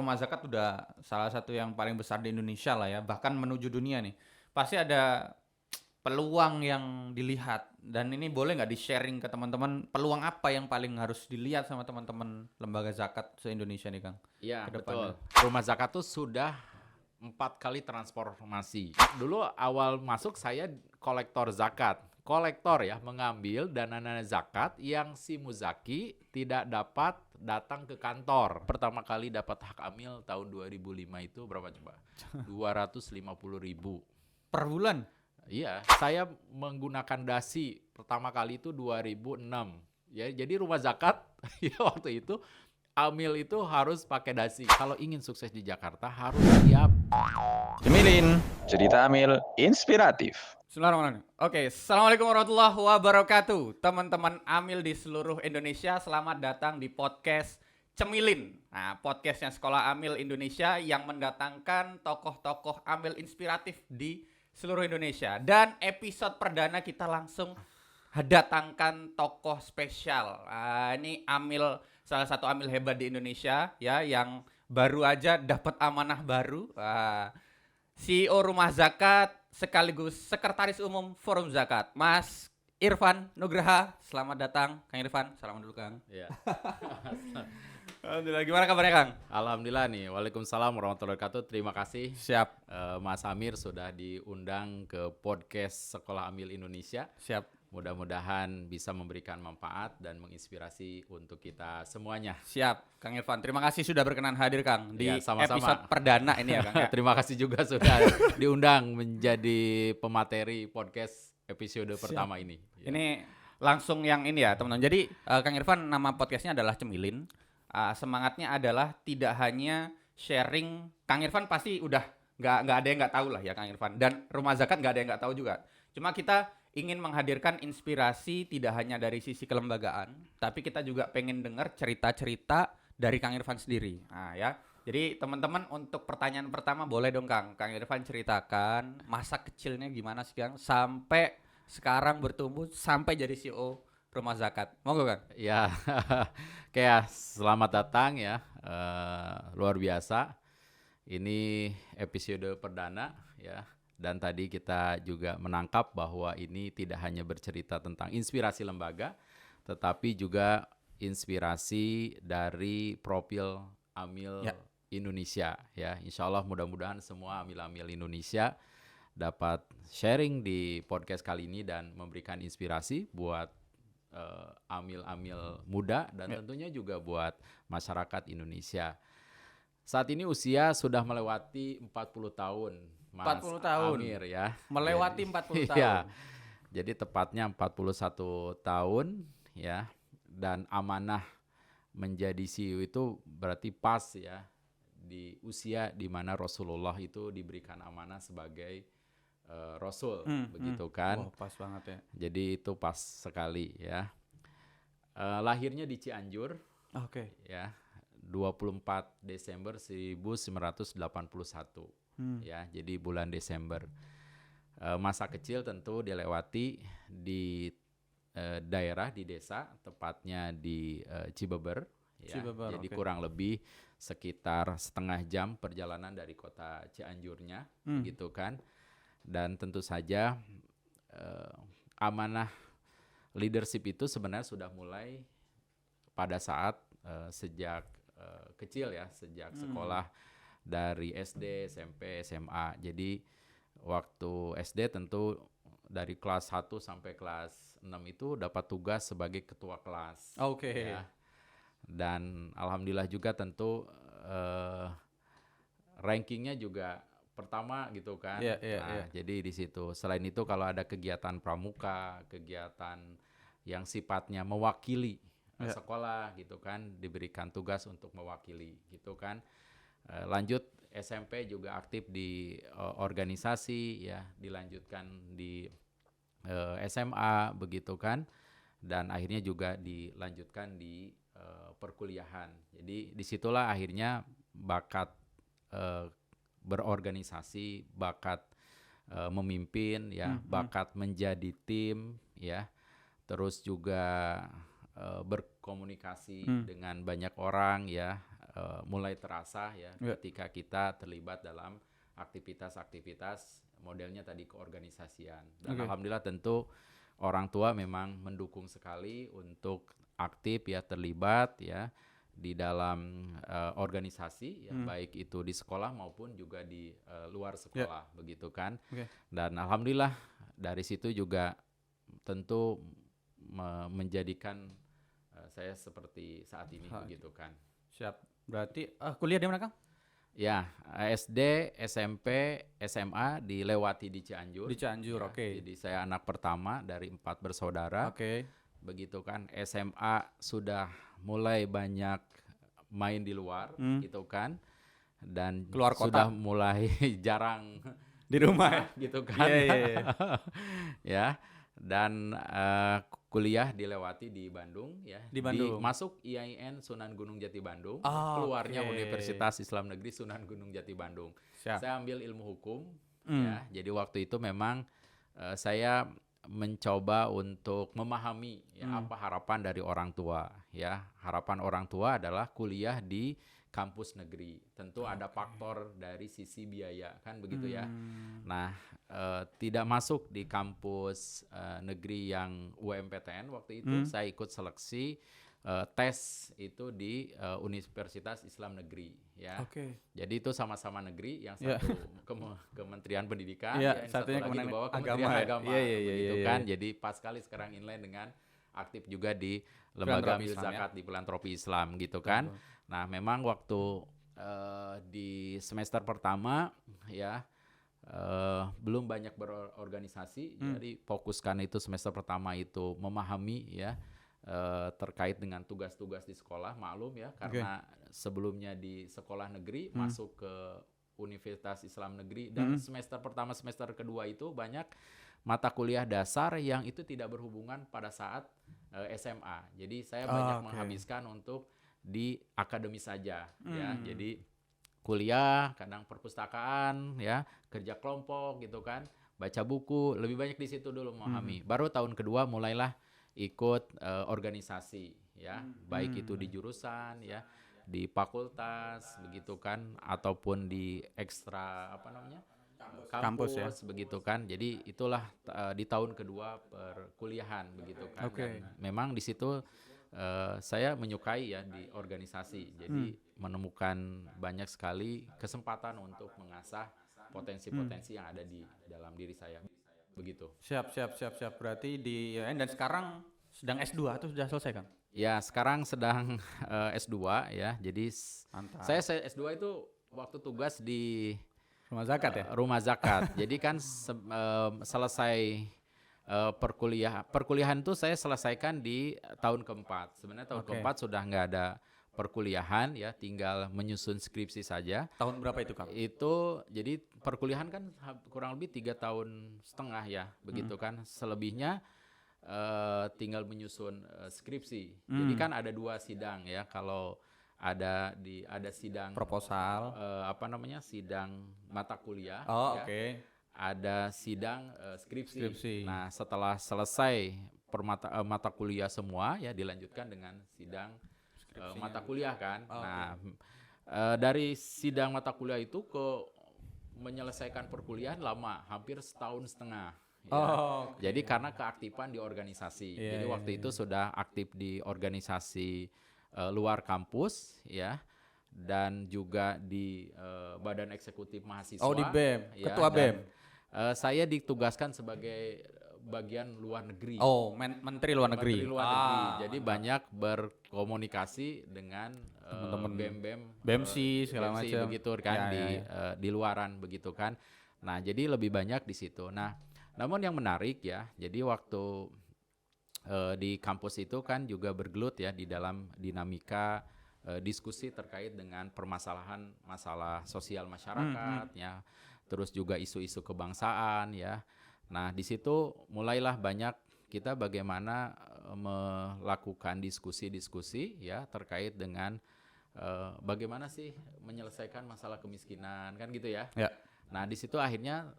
rumah zakat udah salah satu yang paling besar di Indonesia lah ya, bahkan menuju dunia nih. Pasti ada peluang yang dilihat dan ini boleh nggak di-sharing ke teman-teman peluang apa yang paling harus dilihat sama teman-teman lembaga zakat se-Indonesia nih Kang Iya, ke depannya? betul. Rumah zakat tuh sudah 4 kali transformasi. Dulu awal masuk saya kolektor zakat. Kolektor ya, mengambil dana zakat yang si muzaki tidak dapat datang ke kantor. Pertama kali dapat hak amil tahun 2005 itu berapa coba? 250.000. Per bulan? Iya, saya menggunakan dasi pertama kali itu 2006. Ya, jadi rumah zakat ya waktu itu amil itu harus pakai dasi. Kalau ingin sukses di Jakarta harus siap. Cemilin, cerita Amil inspiratif. Bismillahirrahmanirrahim. Oke, Assalamualaikum warahmatullahi wabarakatuh. Teman-teman Amil di seluruh Indonesia, selamat datang di podcast Cemilin. Nah, podcastnya Sekolah Amil Indonesia yang mendatangkan tokoh-tokoh Amil inspiratif di seluruh Indonesia. Dan episode perdana kita langsung datangkan tokoh spesial. Ini Amil, salah satu Amil hebat di Indonesia ya, yang baru aja dapat amanah baru. CEO Rumah Zakat sekaligus Sekretaris Umum Forum Zakat, Mas Irfan Nugraha. Selamat datang, Kang Irfan. Salam dulu, Kang. Ya. Alhamdulillah, gimana kabarnya, Kang? Alhamdulillah nih. Waalaikumsalam warahmatullahi wabarakatuh. Terima kasih Siap, Mas Amir sudah diundang ke podcast Sekolah Amil Indonesia. siap, Mudah-mudahan bisa memberikan manfaat dan menginspirasi untuk kita semuanya. siap, Kang Irfan. Terima kasih sudah berkenan hadir, Kang, di Ya, sama-sama. episode perdana ini ya, Kang. Ya? Terima kasih juga sudah diundang menjadi pemateri podcast episode pertama ini. Ya. Ini langsung yang ini ya, teman-teman. Jadi, Kang Irfan, nama podcastnya adalah Cemilin. Semangatnya adalah tidak hanya sharing. Kang Irfan pasti udah nggak ada yang nggak tahu lah ya, Kang Irfan. Dan Rumah Zakat nggak ada yang nggak tahu juga. Cuma kita ingin menghadirkan inspirasi tidak hanya dari sisi kelembagaan, tapi kita juga pengen dengar cerita-cerita dari Kang Irfan sendiri. Nah ya, jadi teman-teman untuk pertanyaan pertama boleh dong Kang Irfan ceritakan masa kecilnya gimana sih Kang sampai sekarang bertumbuh sampai jadi CEO Rumah Zakat. Monggo Kang. Ya, kayak selamat datang ya, luar biasa. Ini episode perdana ya. Dan tadi kita juga menangkap bahwa ini tidak hanya bercerita tentang inspirasi lembaga, tetapi juga inspirasi dari profil Amil Indonesia. Ya, insya Allah mudah-mudahan semua Amil-Amil Indonesia dapat sharing di podcast kali ini dan memberikan inspirasi buat Amil-Amil muda dan tentunya juga buat masyarakat Indonesia. Saat ini usia sudah melewati 40 tahun. Mas 40 tahun. Amir ya. Melewati 40 tahun. Iya. Jadi tepatnya 41 tahun ya. Dan amanah menjadi CEO itu berarti pas ya di usia di mana Rasulullah itu diberikan amanah sebagai Rasul begitu kan. Wah, pas banget ya. Jadi itu pas sekali ya. Lahirnya di Cianjur Oke. ya. 24 Desember 1981 ya, jadi bulan Desember. Masa kecil tentu dilewati di daerah di desa, tepatnya di Cibeber ya. Cibeber, Jadi oke. kurang lebih sekitar setengah jam perjalanan dari kota Cianjurnya gitu kan. Dan tentu saja amanah leadership itu sebenarnya sudah mulai pada saat sejak kecil ya, sejak sekolah dari SD, SMP, SMA. Jadi waktu SD tentu dari kelas 1 sampai kelas 6 itu dapat tugas sebagai ketua kelas. Oke. Ya. Dan alhamdulillah juga tentu rankingnya juga pertama gitu kan. Iya. Jadi di situ. Selain itu kalau ada kegiatan pramuka, kegiatan yang sifatnya mewakili sekolah gitu kan, diberikan tugas untuk mewakili gitu kan. Lanjut SMP juga aktif di organisasi ya, dilanjutkan di SMA begitu kan, dan akhirnya juga dilanjutkan di perkuliahan. Jadi disitulah akhirnya bakat berorganisasi, bakat memimpin ya, bakat menjadi tim ya, terus juga berkomunikasi dengan banyak orang ya, mulai terasa ya Ya. ketika kita terlibat dalam aktivitas-aktivitas modelnya tadi keorganisasian. Dan Oke. alhamdulillah tentu orang tua memang mendukung sekali untuk aktif ya terlibat ya di dalam organisasi ya baik itu di sekolah maupun juga di luar sekolah begitu kan. Oke. Dan alhamdulillah dari situ juga tentu menjadikan saya seperti saat ini begitu kan. Siap. Berarti kuliah di mana, Kang? Ya, SD, SMP, SMA dilewati di Cianjur. Di Cianjur, Ya, oke. Jadi saya anak pertama dari 4 bersaudara. Oke. Begitu kan. SMA sudah mulai banyak main di luar gitu kan. Dan Keluar kota. sudah mulai jarang Di rumah. gitu kan. Iya, iya, iya. Ya. Dan kuliah dilewati di Bandung ya. Di Bandung. Masuk IAIN Sunan Gunung Jati Bandung, Oh, keluarnya oke. Universitas Islam Negeri Sunan Gunung Jati Bandung. Siap. Saya ambil ilmu hukum ya. Jadi waktu itu memang saya mencoba untuk memahami ya, apa harapan dari orang tua ya. Harapan orang tua adalah kuliah di kampus negeri. Tentu ada faktor dari sisi biaya kan begitu ya. Nah, tidak masuk di kampus negeri yang UMPTN waktu itu. Saya ikut seleksi tes itu di Universitas Islam Negeri ya. Oke. Jadi itu sama-sama negeri, yang Ya. satu Kementerian Pendidikan, Ya, yang satu satunya lagi di bawah Kementerian Kementerian Agama. Agama, Iya, iya, iya, begitu iya, kan. iya. Jadi pas sekali sekarang inline dengan aktif juga di Lembaga Filantropi Amil Islam, ya. Zakat di Filantropi Islam gitu kan. Nah, memang waktu di semester pertama ya belum banyak berorganisasi, jadi fokuskan itu semester pertama itu memahami ya terkait dengan tugas-tugas di sekolah, maklum ya karena sebelumnya di sekolah negeri masuk ke Universitas Islam Negeri dan semester pertama semester kedua itu banyak mata kuliah dasar yang itu tidak berhubungan pada saat SMA. Jadi saya banyak menghabiskan untuk di akademis saja ya. Jadi kuliah, kadang perpustakaan ya, kerja kelompok gitu kan, baca buku, lebih banyak di situ dulu memahami. Baru tahun kedua mulailah ikut organisasi ya, baik itu di jurusan ya, di fakultas begitu kan, ataupun di ekstra apa namanya? Kampus ya. Begitu kan. Jadi itulah di tahun kedua perkuliahan begitu kan. Oke. Dan memang di situ saya menyukai ya di organisasi. Jadi menemukan banyak sekali kesempatan untuk mengasah potensi-potensi yang ada di dalam diri saya. Begitu. Siap. Berarti di IAIN dan sekarang sedang S2 atau sudah selesai, Kang? Ya, sekarang sedang S2 ya. Jadi Mantap. saya S2 itu waktu tugas di Rumah zakat ya? Rumah Zakat. Jadi kan selesai perkuliahan tuh saya selesaikan di tahun keempat. Sebenarnya tahun keempat sudah nggak ada perkuliahan ya, tinggal menyusun skripsi saja. Tahun berapa itu, Kang? Itu jadi perkuliahan kan kurang lebih 3,5 tahun ya, begitu kan. Selebihnya tinggal menyusun skripsi. Jadi kan ada 2 sidang ya. Kalau ada sidang Proposal. sidang mata kuliah. Oh, ya. oke. Ada sidang skripsi. Skripsi. Nah, setelah selesai mata kuliah semua ya dilanjutkan dengan sidang mata kuliah kan. Nah, dari sidang mata kuliah itu ke menyelesaikan perkuliahan lama, hampir 1,5 tahun. Ya. Jadi karena keaktifan di organisasi. Jadi waktu itu sudah aktif di organisasi luar kampus ya. Dan juga di Badan Eksekutif Mahasiswa. Oh, di BEM, ya, Ketua BEM. Saya ditugaskan sebagai bagian luar negeri. Oh, Menteri Luar Negeri. Menteri Luar Negeri. Jadi banyak berkomunikasi dengan Teman-teman BEM-BEM, BEMSI segala BEMSI macam. begitu kan Ya. di luaran begitu kan. Nah, jadi lebih banyak di situ. Nah, namun yang menarik ya, jadi waktu di kampus itu kan juga bergelut ya di dalam dinamika diskusi terkait dengan permasalahan masalah sosial masyarakat ya, terus juga isu-isu kebangsaan ya. Nah, di situ mulailah banyak kita bagaimana melakukan diskusi-diskusi ya terkait dengan bagaimana sih menyelesaikan masalah kemiskinan kan gitu ya. Ya. Nah, di situ akhirnya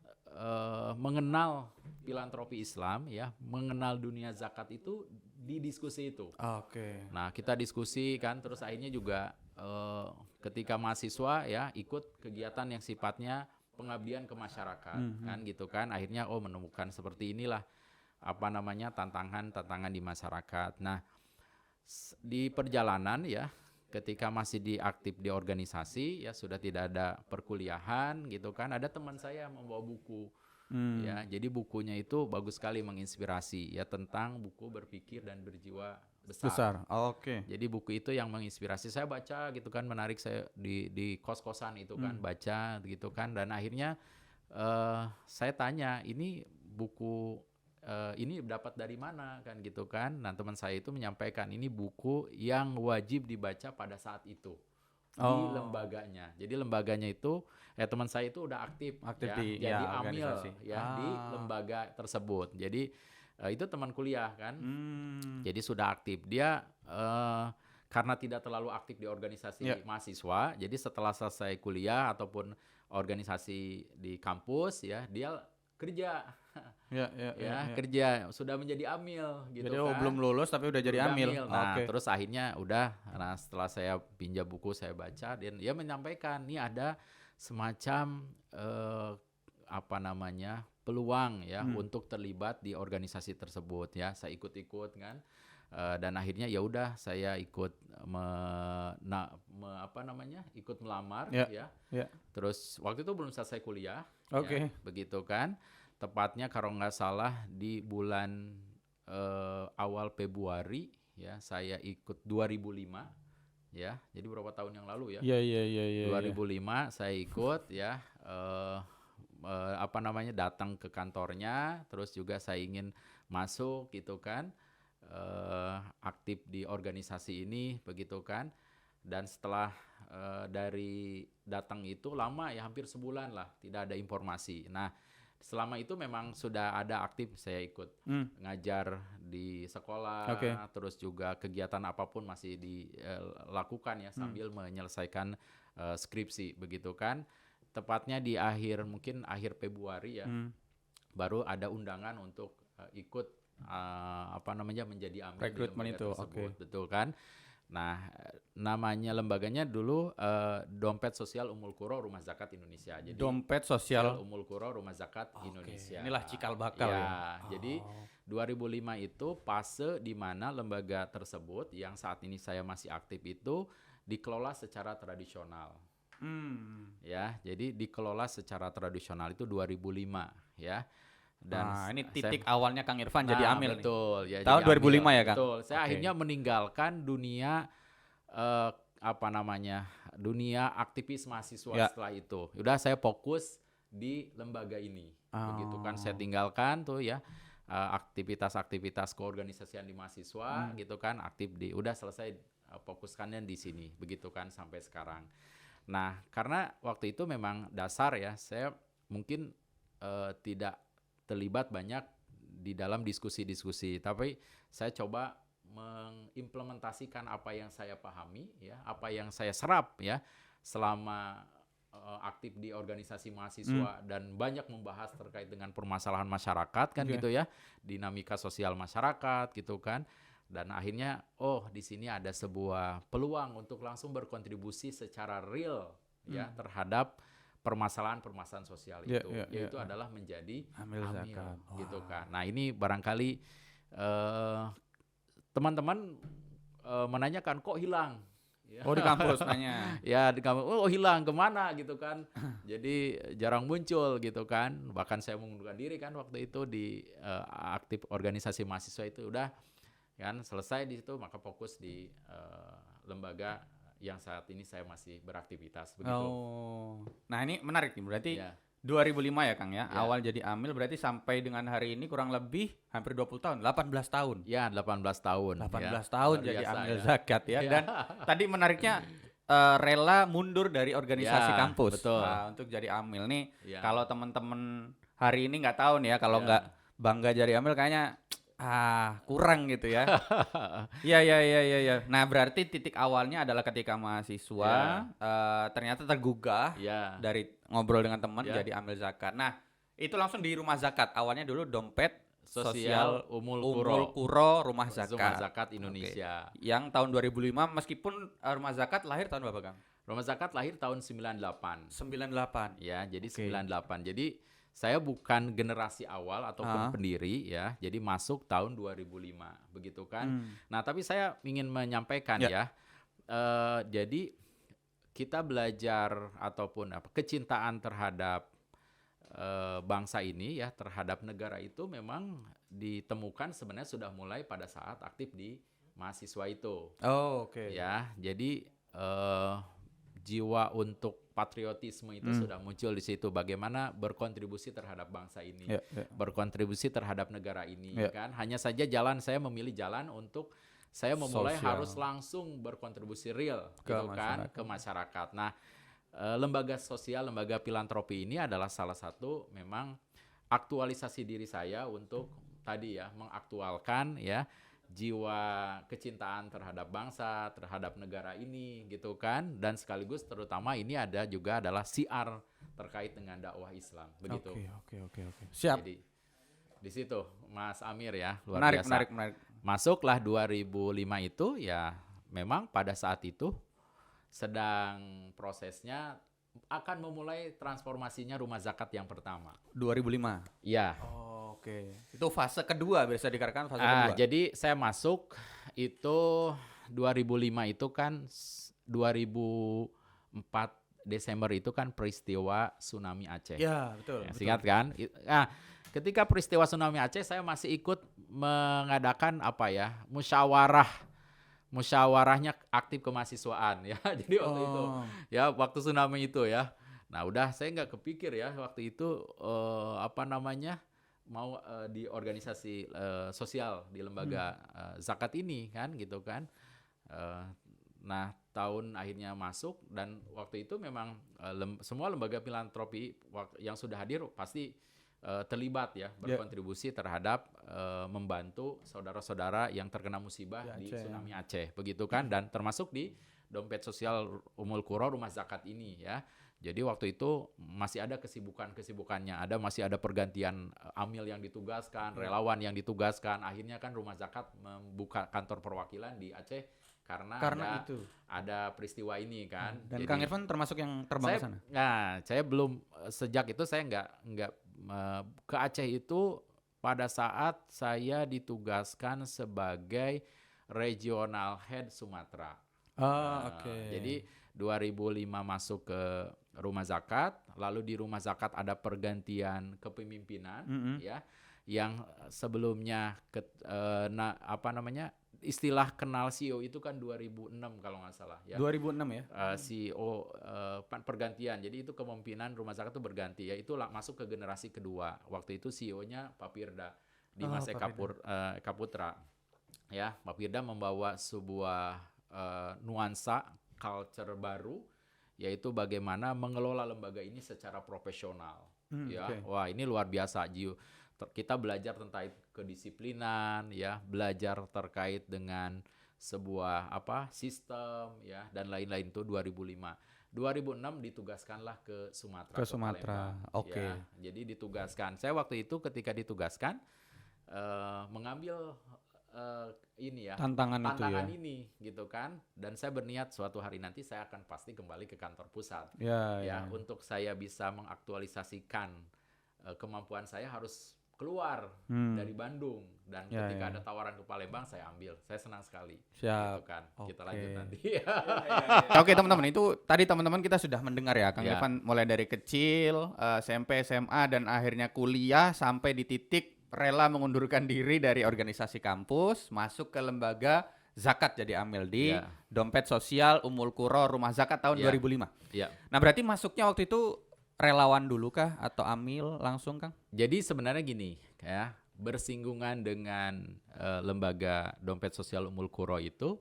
mengenal filantropi Islam ya, mengenal dunia zakat itu di diskusi itu. Oke. Nah, kita diskusi kan, terus akhirnya juga ketika mahasiswa ya ikut kegiatan yang sifatnya pengabdian ke masyarakat kan gitu kan. Akhirnya menemukan seperti inilah apa namanya tantangan di masyarakat. Nah, di perjalanan ya ketika masih aktif di organisasi ya sudah tidak ada perkuliahan gitu kan, ada teman saya membawa buku. Ya, jadi bukunya itu bagus sekali menginspirasi ya tentang buku berpikir dan berjiwa besar. Oke. Jadi buku itu yang menginspirasi saya baca gitu kan, menarik saya di kos-kosan itu kan baca gitu kan, dan akhirnya saya tanya ini buku ini dapat dari mana kan gitu kan. Nah, teman saya itu menyampaikan ini buku yang wajib dibaca pada saat itu di lembaganya. Jadi lembaganya itu teman saya itu udah aktif ya, di jadi amil organisasi. ya di lembaga tersebut. Jadi itu teman kuliah kan. Jadi sudah aktif. Dia karena tidak terlalu aktif di organisasi mahasiswa, jadi setelah selesai kuliah ataupun organisasi di kampus ya, dia kerja. Kerja sudah menjadi amil gitu. Jadi kan. belum lulus tapi udah jadi amil. Nah, terus akhirnya setelah saya pinjam buku saya baca, dan dia menyampaikan nih ada semacam peluang ya untuk terlibat di organisasi tersebut ya. Saya ikut-ikut kan. Dan akhirnya ya udah saya ikut ikut melamar ya. Terus waktu itu belum selesai kuliah. Ya, begitu kan. Tepatnya kalau nggak salah di bulan awal Februari ya, saya ikut 2005 ya. Jadi berapa tahun yang lalu ya? Iya. 2005 saya ikut ya, datang ke kantornya, terus juga saya ingin masuk gitu kan, aktif di organisasi ini begitu kan. Dan setelah dari datang itu lama ya, hampir sebulan lah tidak ada informasi. Nah, selama itu memang sudah ada aktif, saya ikut ngajar di sekolah, terus juga kegiatan apapun masih dilakukan ya sambil menyelesaikan skripsi begitu kan. Tepatnya di akhir Februari ya, baru ada undangan untuk ikut menjadi amil rekrutmen di lembaga itu. Tersebut, betul kan? Nah, namanya lembaganya dulu Dompet Sosial Ummul Qura Rumah Zakat Indonesia. Jadi Dompet Sosial Ummul Qura Rumah Zakat Indonesia. Inilah cikal bakal ya. Jadi 2005 itu fase di mana lembaga tersebut yang saat ini saya masih aktif itu dikelola secara tradisional. Ya, jadi dikelola secara tradisional itu 2005 ya. Dan ini titik awalnya Kang Irfan jadi amil betul, nih. Ya, Tahun 2005 ya, Kang? Betul. Saya akhirnya meninggalkan dunia dunia aktivis mahasiswa setelah itu. Udah saya fokus di lembaga ini. Begitu kan saya tinggalkan tuh ya aktivitas-aktivitas keorganisasian di mahasiswa gitu kan, aktif udah selesai, fokuskannya di sini. Begitu kan sampai sekarang. Nah, karena waktu itu memang dasar ya, saya mungkin tidak terlibat banyak di dalam diskusi-diskusi, tapi saya coba mengimplementasikan apa yang saya pahami ya, apa yang saya serap ya selama aktif di organisasi mahasiswa dan banyak membahas terkait dengan permasalahan masyarakat kan gitu ya, dinamika sosial masyarakat gitu kan. Dan akhirnya di sini ada sebuah peluang untuk langsung berkontribusi secara real ya terhadap permasalahan sosial itu, yaitu adalah menjadi amil zakat gitu kan. Nah, ini barangkali teman-teman menanyakan kok hilang. Ya. Di kampus nanya. Ya, di kampus hilang kemana gitu kan. Jadi jarang muncul gitu kan. Bahkan saya mengundurkan diri kan waktu itu di aktif organisasi mahasiswa itu udah kan selesai di situ, maka fokus di lembaga yang saat ini saya masih beraktivitas begitu. Nah ini menarik nih, berarti 2005 ya Kang ya, awal jadi amil, berarti sampai dengan hari ini kurang lebih hampir 20 tahun, 18 tahun. Ya, 18 tahun. 18 tahun jadi amil zakat ya. Dan tadi menariknya rela mundur dari organisasi kampus. Betul. Nah, untuk jadi amil nih, kalau teman-teman hari ini nggak tahu nih ya, kalau nggak bangga jadi amil kayaknya kurang gitu ya. Iya. Nah, berarti titik awalnya adalah ketika mahasiswa ternyata tergugah dari ngobrol dengan teman jadi amil zakat. Nah, itu langsung di rumah zakat. Awalnya dulu Dompet Sosial Umul Umul Quro, Quro Rumah Rumah Zakat. Zakat Indonesia. Yang tahun 2005 meskipun Rumah Zakat lahir tahun berapa, Kang? Rumah Zakat lahir tahun 98. 98. Ya, jadi Oke. 98. Jadi saya bukan generasi awal ataupun pendiri ya. Jadi masuk tahun 2005, begitu kan. Nah, tapi saya ingin menyampaikan Ya. jadi kita belajar ataupun kecintaan terhadap bangsa ini ya, terhadap negara itu memang ditemukan sebenarnya sudah mulai pada saat aktif di mahasiswa itu. Oh, oke. Ya, jadi jiwa untuk patriotisme itu sudah muncul di situ. Bagaimana berkontribusi terhadap bangsa ini, Ya, ya. berkontribusi terhadap negara ini, Ya. kan? Hanya saja saya memilih jalan untuk saya memulai Sosial. harus langsung berkontribusi real, Ke gitu kan, masyarakat. ke masyarakat. Nah, lembaga sosial, lembaga filantropi ini adalah salah satu memang aktualisasi diri saya untuk tadi ya mengaktualkan ya jiwa kecintaan terhadap bangsa, terhadap negara ini gitu kan, dan sekaligus terutama ini adalah siar terkait dengan dakwah Islam begitu. Oke. Siap. Jadi di situ Mas Amir ya luar Menarik, biasa. menarik. Masuklah 2005 itu ya memang pada saat itu sedang prosesnya akan memulai transformasinya Rumah Zakat yang pertama. 2005. Ya. Oh, oke. Itu fase kedua bisa dikatakan fase kedua. Jadi saya masuk itu 2005 itu kan 2004 Desember itu kan peristiwa tsunami Aceh. Ya, betul. Ya, betul. singkat kan? Nah, ketika peristiwa tsunami Aceh saya masih ikut mengadakan musyawarahnya aktif kemahasiswaan ya. Jadi waktu itu ya waktu tsunami itu ya. Nah, udah saya nggak kepikir ya waktu itu mau di organisasi sosial di lembaga zakat ini kan gitu kan. Nah, tahun akhirnya masuk dan waktu itu memang semua lembaga filantropi yang sudah hadir pasti terlibat ya berkontribusi terhadap membantu saudara-saudara yang terkena musibah di tsunami Aceh begitu kan, dan termasuk di dompet sosial Umul Quro Rumah Zakat ini ya. Jadi waktu itu masih ada kesibukannya, masih ada pergantian amil yang ditugaskan, relawan yang ditugaskan. Akhirnya kan Rumah Zakat membuka kantor perwakilan di Aceh karena ada peristiwa ini kan. Dan jadi, Kang Irfan termasuk yang terbang ke sana? Nah, saya belum sejak itu saya nggak ke Aceh itu pada saat saya ditugaskan sebagai regional head Sumatera. Oke. Jadi 2005 masuk ke Rumah Zakat, lalu di Rumah Zakat ada pergantian kepemimpinan ya, yang sebelumnya istilah kenal CEO itu kan 2006 kalau nggak salah ya. 2006 ya. CEO pergantian. Jadi itu kepemimpinan Rumah Zakat itu berganti ya. Itu masuk ke generasi kedua. Waktu itu CEO-nya Pak Pirda Dimas Eka Putra. Ya, Pak Pirda membawa sebuah nuansa culture baru, yaitu bagaimana mengelola lembaga ini secara profesional. Wah, ini luar biasa, kita belajar tentang kedisiplinan ya, belajar terkait dengan sebuah sistem ya dan lain-lain. Itu 2005. 2006 ditugaskanlah ke Sumatera. Oke. Ya, jadi ditugaskan. Saya waktu itu ketika ditugaskan mengambil tantangan ini gitu kan, dan saya berniat suatu hari nanti saya akan pasti kembali ke kantor pusat ya. Untuk saya bisa mengaktualisasikan kemampuan saya harus keluar dari Bandung, dan ketika ada tawaran ke Palembang saya ambil. Saya senang sekali. Siap. Gitu kan. Kita lanjut nanti. Oke, teman-teman, itu tadi teman-teman kita sudah mendengar ya Kang Irfan mulai dari kecil, SMP, SMA dan akhirnya kuliah sampai di titik rela mengundurkan diri dari organisasi kampus, masuk ke lembaga zakat jadi amil di dompet sosial Umul Quro Rumah Zakat tahun 2005. Iya. Nah, berarti masuknya waktu itu relawan dulu kah atau amil langsung, Kang? Jadi sebenarnya gini ya, bersinggungan dengan lembaga dompet sosial Umul Quro itu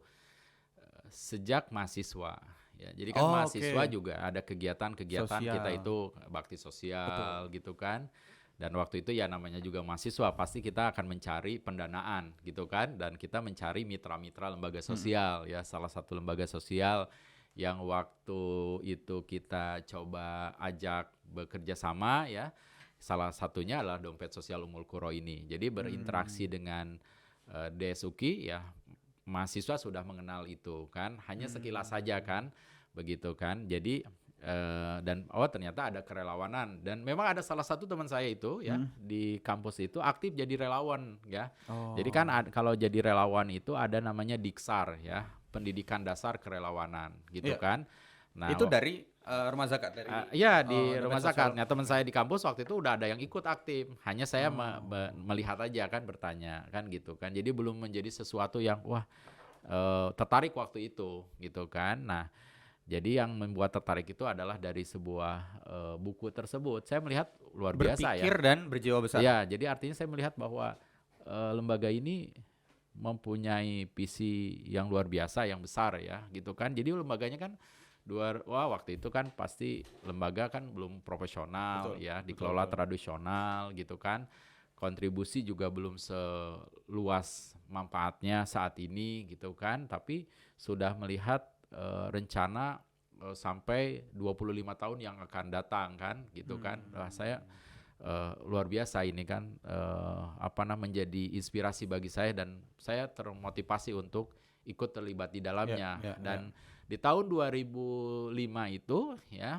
sejak mahasiswa ya. Jadi kan mahasiswa juga ada kegiatan-kegiatan sosial. kita itu bakti sosial. Betul. Gitu kan. Dan waktu itu ya namanya juga mahasiswa, pasti kita akan mencari pendanaan gitu kan, dan kita mencari mitra-mitra lembaga sosial ya. Salah satu lembaga sosial yang waktu itu kita coba ajak bekerja sama ya, salah satunya adalah dompet sosial Ummul Qura ini. Jadi berinteraksi dengan DSUKI ya, mahasiswa sudah mengenal itu kan, hanya sekilas saja kan, begitu kan. Jadi dan ternyata ada kerelawanan, dan memang ada salah satu teman saya itu ya di kampus itu aktif jadi relawan ya. Jadi kan kalau jadi relawan itu ada namanya Diksar ya, pendidikan dasar kerelawanan gitu Iya. kan. Nah, Itu dari rumah zakat dari iya di dompet rumah sosial. zakat. Nah, teman saya di kampus waktu itu udah ada yang ikut aktif. Hanya saya melihat aja kan, bertanya kan gitu kan. Jadi belum menjadi sesuatu yang tertarik waktu itu gitu kan. Nah, jadi yang membuat tertarik itu adalah dari sebuah buku tersebut. Saya melihat luar biasa ya. Berpikir dan berjiwa besar. Ya, jadi artinya saya melihat bahwa lembaga ini mempunyai visi yang luar biasa, yang besar ya, gitu kan. Jadi lembaganya kan waktu itu kan pasti lembaga kan belum profesional Betul, ya, dikelola tradisional gitu kan. Kontribusi juga belum seluas manfaatnya saat ini gitu kan, tapi sudah melihat rencana sampai 25 tahun yang akan datang kan gitu kan. Wah, saya luar biasa ini kan menjadi inspirasi bagi saya, dan saya termotivasi untuk ikut terlibat di dalamnya. Dan di tahun 2005 itu ya,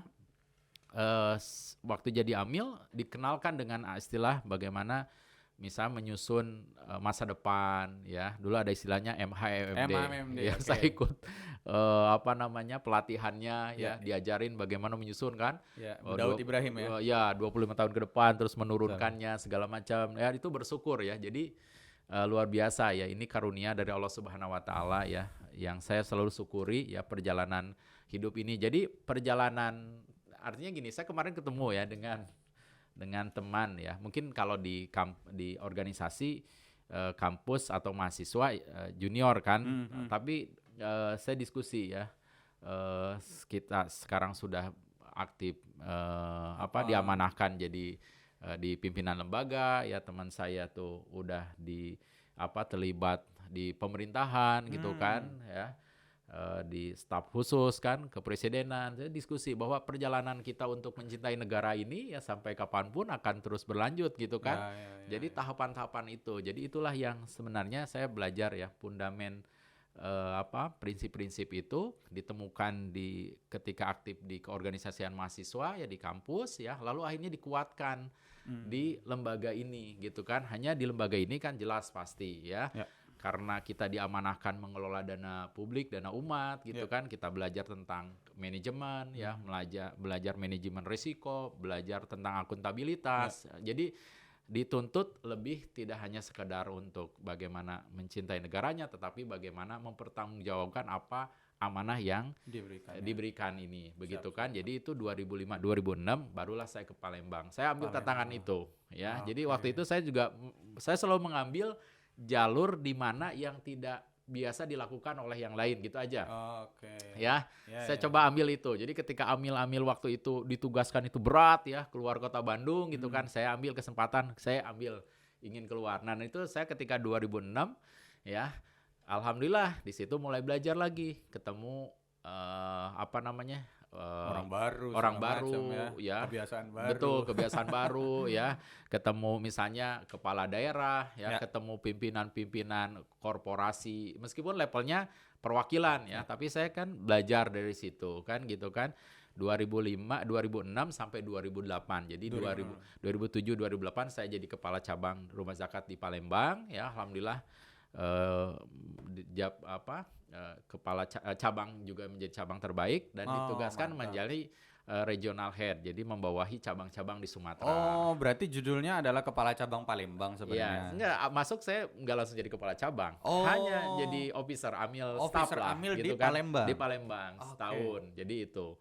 waktu jadi Amil dikenalkan dengan istilah bagaimana misal menyusun masa depan ya. Dulu ada istilahnya MHMMD. Ya, saya ikut pelatihannya ya, diajarin bagaimana menyusun kan. Ya, Daud Ibrahim ya. Ya, 25 tahun ke depan, terus menurunkannya segala macam. Ya, itu bersyukur ya. Jadi luar biasa ya, ini karunia dari Allah Subhanahu wa taala ya, yang saya selalu syukuri ya, perjalanan hidup ini. Jadi perjalanan, artinya gini, saya kemarin ketemu ya dengan teman ya. Mungkin kalau di organisasi kampus atau mahasiswa junior kan, tapi saya diskusi ya. Kita sekarang sudah aktif diamanahkan jadi di pimpinan lembaga ya. Teman saya tuh udah terlibat di pemerintahan gitu kan ya, di staf khusus kan, kepresidenan. Saya diskusi bahwa perjalanan kita untuk mencintai negara ini ya sampai kapanpun akan terus berlanjut gitu kan. Jadi tahapan-tahapan itu. Jadi itulah yang sebenarnya saya belajar ya, fundament prinsip-prinsip itu ditemukan ketika aktif di keorganisasian mahasiswa ya, di kampus ya, lalu akhirnya dikuatkan di lembaga ini gitu kan. Hanya di lembaga ini kan jelas pasti ya. Karena kita diamanahkan mengelola dana publik, dana umat gitu kan. Kita belajar tentang manajemen ya, belajar manajemen risiko, belajar tentang akuntabilitas. Jadi dituntut lebih tidak hanya sekedar untuk bagaimana mencintai negaranya, tetapi bagaimana mempertanggungjawabkan apa amanah yang diberikan ini, begitu kan. Jadi itu 2005, 2006 barulah saya ke Palembang. Saya ambil tantangan itu ya. Jadi waktu itu saya selalu mengambil jalur di mana yang tidak biasa dilakukan oleh yang lain gitu aja. Ya, saya coba ambil itu. Jadi ketika amil waktu itu ditugaskan itu berat ya, keluar kota Bandung gitu kan. Saya ambil kesempatan, ingin keluar. Nah, itu saya ketika 2006 ya, alhamdulillah di situ mulai belajar lagi, ketemu orang baru ya, kebiasaan baru. Betul, kebiasaan baru ya. Ketemu misalnya kepala daerah ya, ketemu pimpinan korporasi, meskipun levelnya perwakilan ya, tapi saya kan belajar dari situ kan gitu kan. 2006 sampai 2008. Jadi 2007 2008 saya jadi kepala cabang rumah zakat di Palembang ya, alhamdulillah. Kepala cabang juga menjadi cabang terbaik, dan ditugaskan menjadi regional head, jadi membawahi cabang-cabang di Sumatera. Oh, berarti judulnya adalah kepala cabang Palembang sebenarnya. Saya nggak langsung jadi kepala cabang, hanya jadi officer amil staff lah di gitu kan, Palembang. di Palembang setahun. Jadi itu.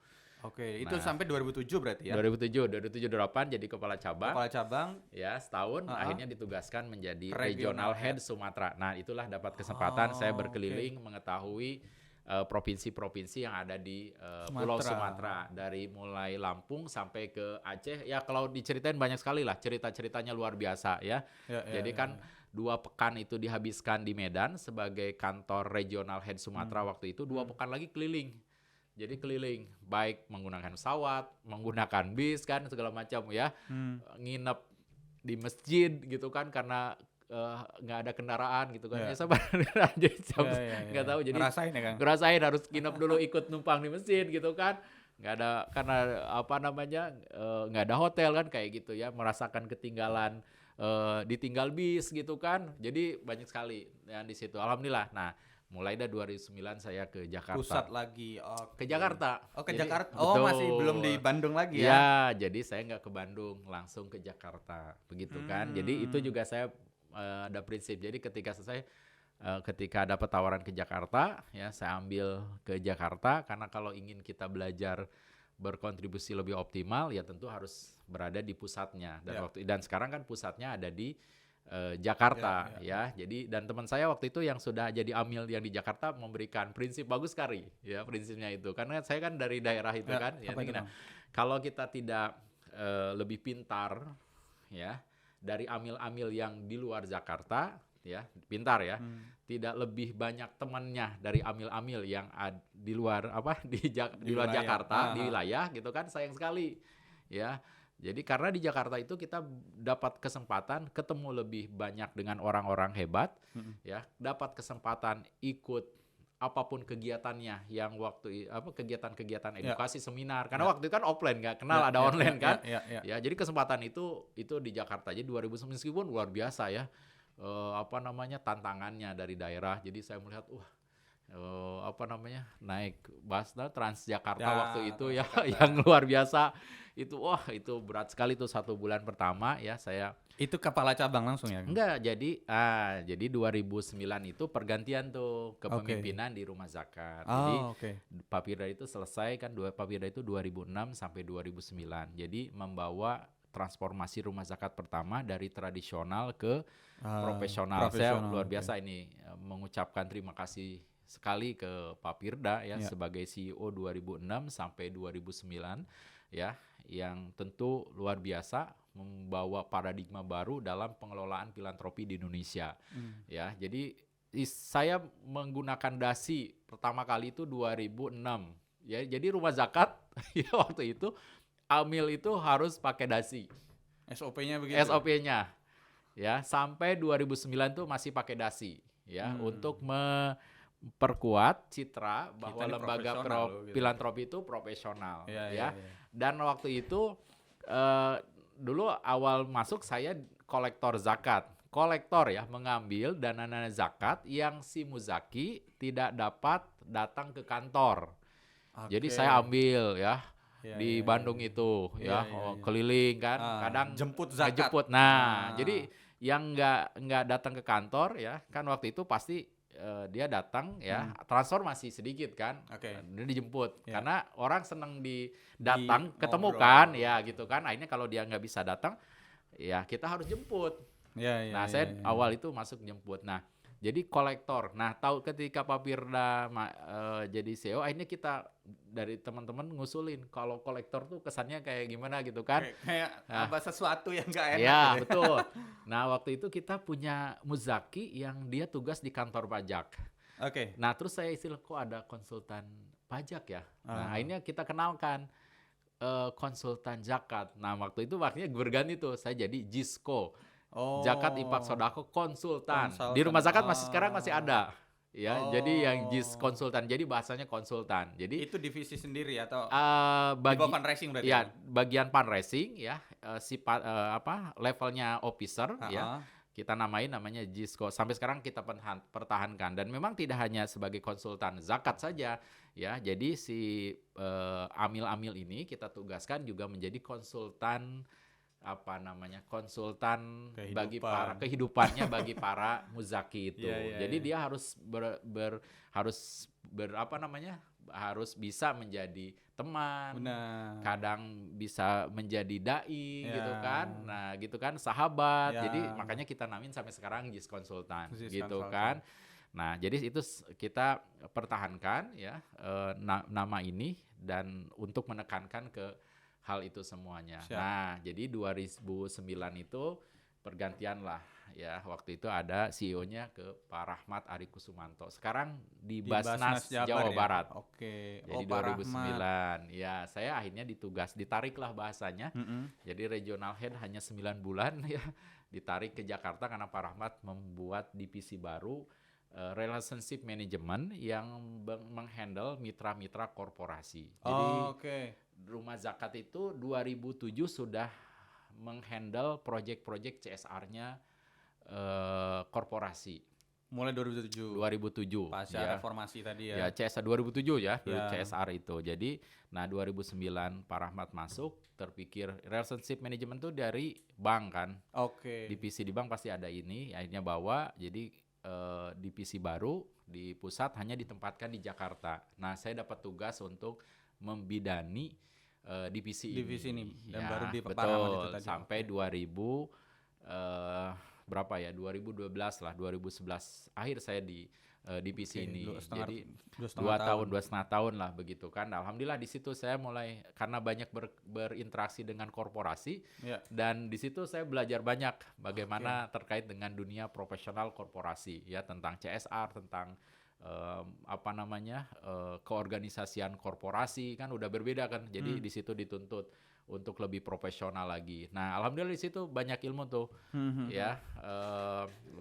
Itu sampai 2007 berarti ya? 2007-2008 jadi kepala cabang ya, setahun. Akhirnya ditugaskan menjadi regional head Sumatera. Nah, itulah dapat kesempatan saya berkeliling mengetahui provinsi-provinsi yang ada di Pulau Sumatera, dari mulai Lampung sampai ke Aceh. Ya, kalau diceritain banyak sekali lah, cerita-ceritanya luar biasa ya. Jadi kan 2 pekan itu dihabiskan di Medan sebagai kantor regional head Sumatera waktu itu, 2 pekan lagi keliling Jadi keliling, baik menggunakan pesawat, menggunakan bis kan segala macam ya, nginep di masjid gitu kan karena nggak ada kendaraan gitu kan. Ya. Ya sabar, jadi nggak tahu jadi Ngerasain ya Kang? ngerasain harus nginep dulu ikut numpang di masjid gitu kan. Nggak ada karena apa namanya nggak ada hotel kan kayak gitu ya, merasakan ketinggalan ditinggal bis gitu kan. Jadi banyak sekali yang di situ. Alhamdulillah. Nah, mulai dari 2009 saya ke Jakarta. Pusat lagi. Oke. Ke Jakarta. Oh, ke Jadi, Jakarta. Oh, masih betul. belum di Bandung lagi ya? Ya, jadi saya nggak ke Bandung, langsung ke Jakarta, begitu kan. Jadi itu juga saya ada prinsip. Jadi ketika dapat tawaran ke Jakarta, ya saya ambil ke Jakarta karena kalau ingin kita belajar berkontribusi lebih optimal, ya tentu harus berada di pusatnya. Dan sekarang kan pusatnya ada di Jakarta ya. Jadi dan teman saya waktu itu yang sudah jadi amil yang di Jakarta memberikan prinsip bagus sekali ya prinsipnya itu. Karena saya kan dari daerah itu kan ya. Kalau kita tidak lebih pintar ya dari amil-amil yang di luar Jakarta ya, pintar ya. Tidak lebih banyak temannya dari amil-amil yang di luar di luar Jakarta, di wilayah gitu kan sayang sekali ya. Jadi karena di Jakarta itu kita dapat kesempatan ketemu lebih banyak dengan orang-orang hebat, ya, dapat kesempatan ikut apapun kegiatannya yang kegiatan-kegiatan edukasi seminar. Karena waktu itu kan offline nggak kenal ada online kan, ya. Jadi kesempatan itu di Jakarta. Jadi 2009 meskipun luar biasa ya, tantangannya dari daerah. Jadi saya melihat naik busnya Transjakarta waktu itu ya yang luar biasa. Itu berat sekali tuh 1 bulan pertama ya saya. Itu kepala cabang langsung ya? Enggak, jadi 2009 itu pergantian tuh kepemimpinan di Rumah Zakat. Jadi Papirda itu selesai kan Papirda itu 2006 sampai 2009. Jadi membawa transformasi Rumah Zakat pertama dari tradisional ke profesional. Saya luar biasa ini mengucapkan terima kasih sekali ke Papirda ya sebagai CEO 2006 sampai 2009 ya, yang tentu luar biasa membawa paradigma baru dalam pengelolaan filantropi di Indonesia. Ya, jadi saya menggunakan dasi pertama kali itu 2006. Ya, jadi Rumah Zakat ya waktu itu amil itu harus pakai dasi. SOP-nya begitu. SOP-nya. Ya, sampai 2009 tuh masih pakai dasi ya untuk memperkuat citra bahwa lembaga filantropi itu profesional ya. Dan waktu itu dulu awal masuk saya kolektor zakat. Kolektor ya, mengambil dana zakat yang si muzaki tidak dapat datang ke kantor. Jadi saya ambil ya di Bandung itu keliling kan, kadang jemput zakat. Ngejemput. Nah, jadi yang nggak datang ke kantor ya, kan waktu itu pasti dia datang ya, transfer masih sedikit kan, dia dijemput karena orang seneng datang ketemu kan ya gitu kan. Akhirnya kalau dia nggak bisa datang ya kita harus jemput. Saya awal itu masuk jemput. Nah, jadi kolektor. Nah, tahu ketika Papirda jadi CEO, akhirnya kita dari teman-teman ngusulin kalau kolektor tuh kesannya kayak gimana gitu kan. Kayak sesuatu yang nggak enak. Ya, betul. Nah, waktu itu kita punya muzaki yang dia tugas di kantor pajak. Nah, terus saya istilah kok ada konsultan pajak ya. Nah, akhirnya kita kenalkan konsultan zakat. Nah, waktu itu makanya berganti tuh. Saya jadi Jisko. Zakat Infak Sodako konsultan. Di Rumah Zakat sekarang masih ada. Ya, jadi yang JIS konsultan. Jadi bahasanya konsultan. Jadi itu divisi sendiri atau di bawah fundraising berarti? Ya, bagian fundraising ya, levelnya officer ya. Kita namanya JISKO. Sampai sekarang kita pertahankan dan memang tidak hanya sebagai konsultan zakat saja ya. Jadi si amil-amil ini kita tugaskan juga menjadi konsultan konsultan bagi para kehidupannya bagi para muzaki itu. Jadi dia harus harus bisa menjadi teman, kadang bisa menjadi dai gitu kan. Nah, gitu kan, sahabat. Jadi makanya kita namain sampai sekarang JIS konsultan gitu kan. Nah, jadi itu kita pertahankan ya nama ini dan untuk menekankan ke hal itu semuanya. Nah, jadi 2009 itu pergantian lah ya. Waktu itu ada CEO-nya ke Pak Rahmat Ari Kusumanto. Sekarang di Basnas Jawa ya? Barat. Oke. Jadi Pak 2009 Rahmat. ya saya akhirnya ditariklah bahasanya. Jadi regional head hanya 9 bulan ya, ditarik ke Jakarta karena Pak Rahmat membuat divisi baru, relationship management yang menghandle mitra-mitra korporasi. Jadi Rumah Zakat itu 2007 sudah menghandle proyek-proyek CSR-nya korporasi. Mulai 2007. 2007. Pasca ya. reformasi tadi ya. Ya, CSR 2007 ya, Ya. CSR itu. Jadi, 2009 Pak Rahmat masuk, terpikir relationship management itu dari bank kan. Oke. Divisi di bank pasti ada ini, akhirnya bawa, jadi divisi baru di pusat hanya ditempatkan di Jakarta. Nah, saya dapat tugas untuk membidani divisi ini. Dan Ya, baru di Pak betul, Rahmat itu tadi. sampai 2000 berapa ya, 2012 lah, 2011 akhir saya di divisi ini. Jadi 2,5 tahun lah begitu kan. Alhamdulillah di situ saya mulai, karena banyak berinteraksi dengan korporasi, dan di situ saya belajar banyak bagaimana terkait dengan dunia profesional korporasi ya, tentang CSR, tentang keorganisasian korporasi kan udah berbeda kan. Jadi di situ dituntut untuk lebih profesional lagi. Nah, alhamdulillah di situ banyak ilmu tuh, ya,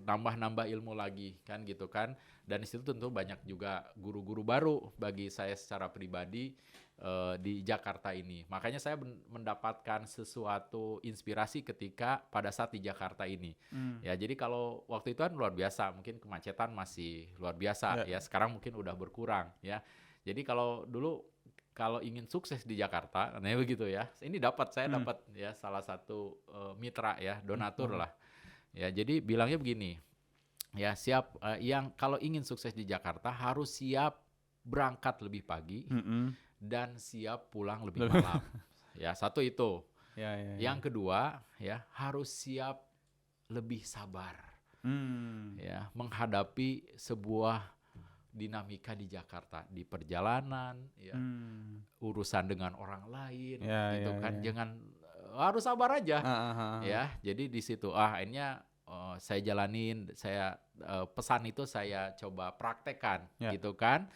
nambah ilmu lagi kan gitu kan. Dan di situ tentu banyak juga guru-guru baru bagi saya secara pribadi di Jakarta ini. Makanya saya mendapatkan sesuatu inspirasi ketika pada saat di Jakarta ini. Ya, jadi kalau waktu itu kan luar biasa, mungkin kemacetan masih luar biasa ya. Sekarang mungkin udah berkurang ya. Jadi kalau dulu kalau ingin sukses di Jakarta, nah begitu ya. Ini saya dapat ya salah satu mitra ya, donatur lah. Ya, jadi bilangnya begini. Ya, siap yang kalau ingin sukses di Jakarta harus siap berangkat lebih pagi dan siap pulang lebih malam. Ya, satu itu. Yang kedua, ya, harus siap lebih sabar. Ya, menghadapi sebuah dinamika di Jakarta, di perjalanan, ya, urusan dengan orang lain, gitu kan. Jangan, harus sabar aja, ya. Jadi di situ, akhirnya saya jalanin, pesan itu saya coba praktekkan, gitu kan.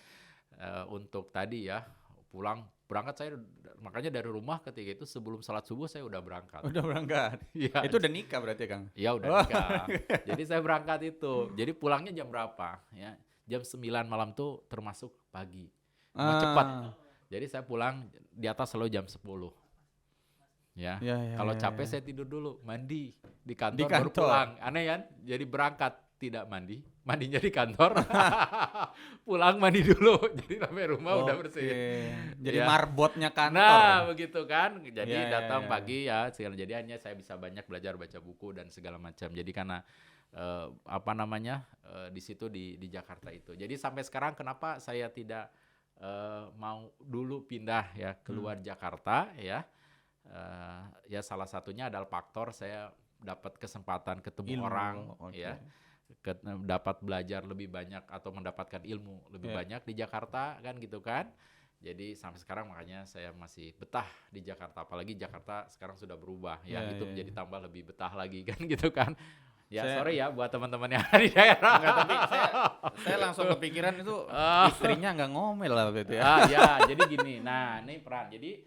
Untuk tadi ya, berangkat saya, makanya dari rumah ketika itu sebelum salat subuh saya udah berangkat. Udah berangkat. Ya. Itu udah nikah berarti, Kang? Ya udah nikah. Jadi saya berangkat itu. Jadi pulangnya jam berapa? Ya. Jam 9 malam tuh termasuk pagi. Cepat. Jadi saya pulang di atas selalu jam 10. Ya. Kalau capek saya tidur dulu, mandi di kantor baru pulang. Aneh kan? Jadi berangkat tidak mandi, mandinya di kantor. Pulang mandi dulu. Jadi sampai rumah udah bersih. Jadi marbotnya kantor. Nah, begitu kan. Jadi datang pagi ya, jadi hanya saya bisa banyak belajar baca buku dan segala macam. Jadi karena di situ di Jakarta itu. Jadi sampai sekarang kenapa saya tidak mau dulu pindah ya keluar Jakarta ya. Ya salah satunya adalah faktor saya dapat kesempatan ketemu orang ya. Dapat belajar lebih banyak atau mendapatkan ilmu lebih banyak di Jakarta kan gitu kan. Jadi sampai sekarang makanya saya masih betah di Jakarta, apalagi Jakarta sekarang sudah berubah ya, itu menjadi tambah lebih betah lagi kan gitu kan. Ya sorry ya buat teman-teman yang ada di daerah. Enggak, tapi saya langsung kepikiran itu istrinya nggak ngomel lah gitu ya. Ya jadi gini, nah ini peran. Jadi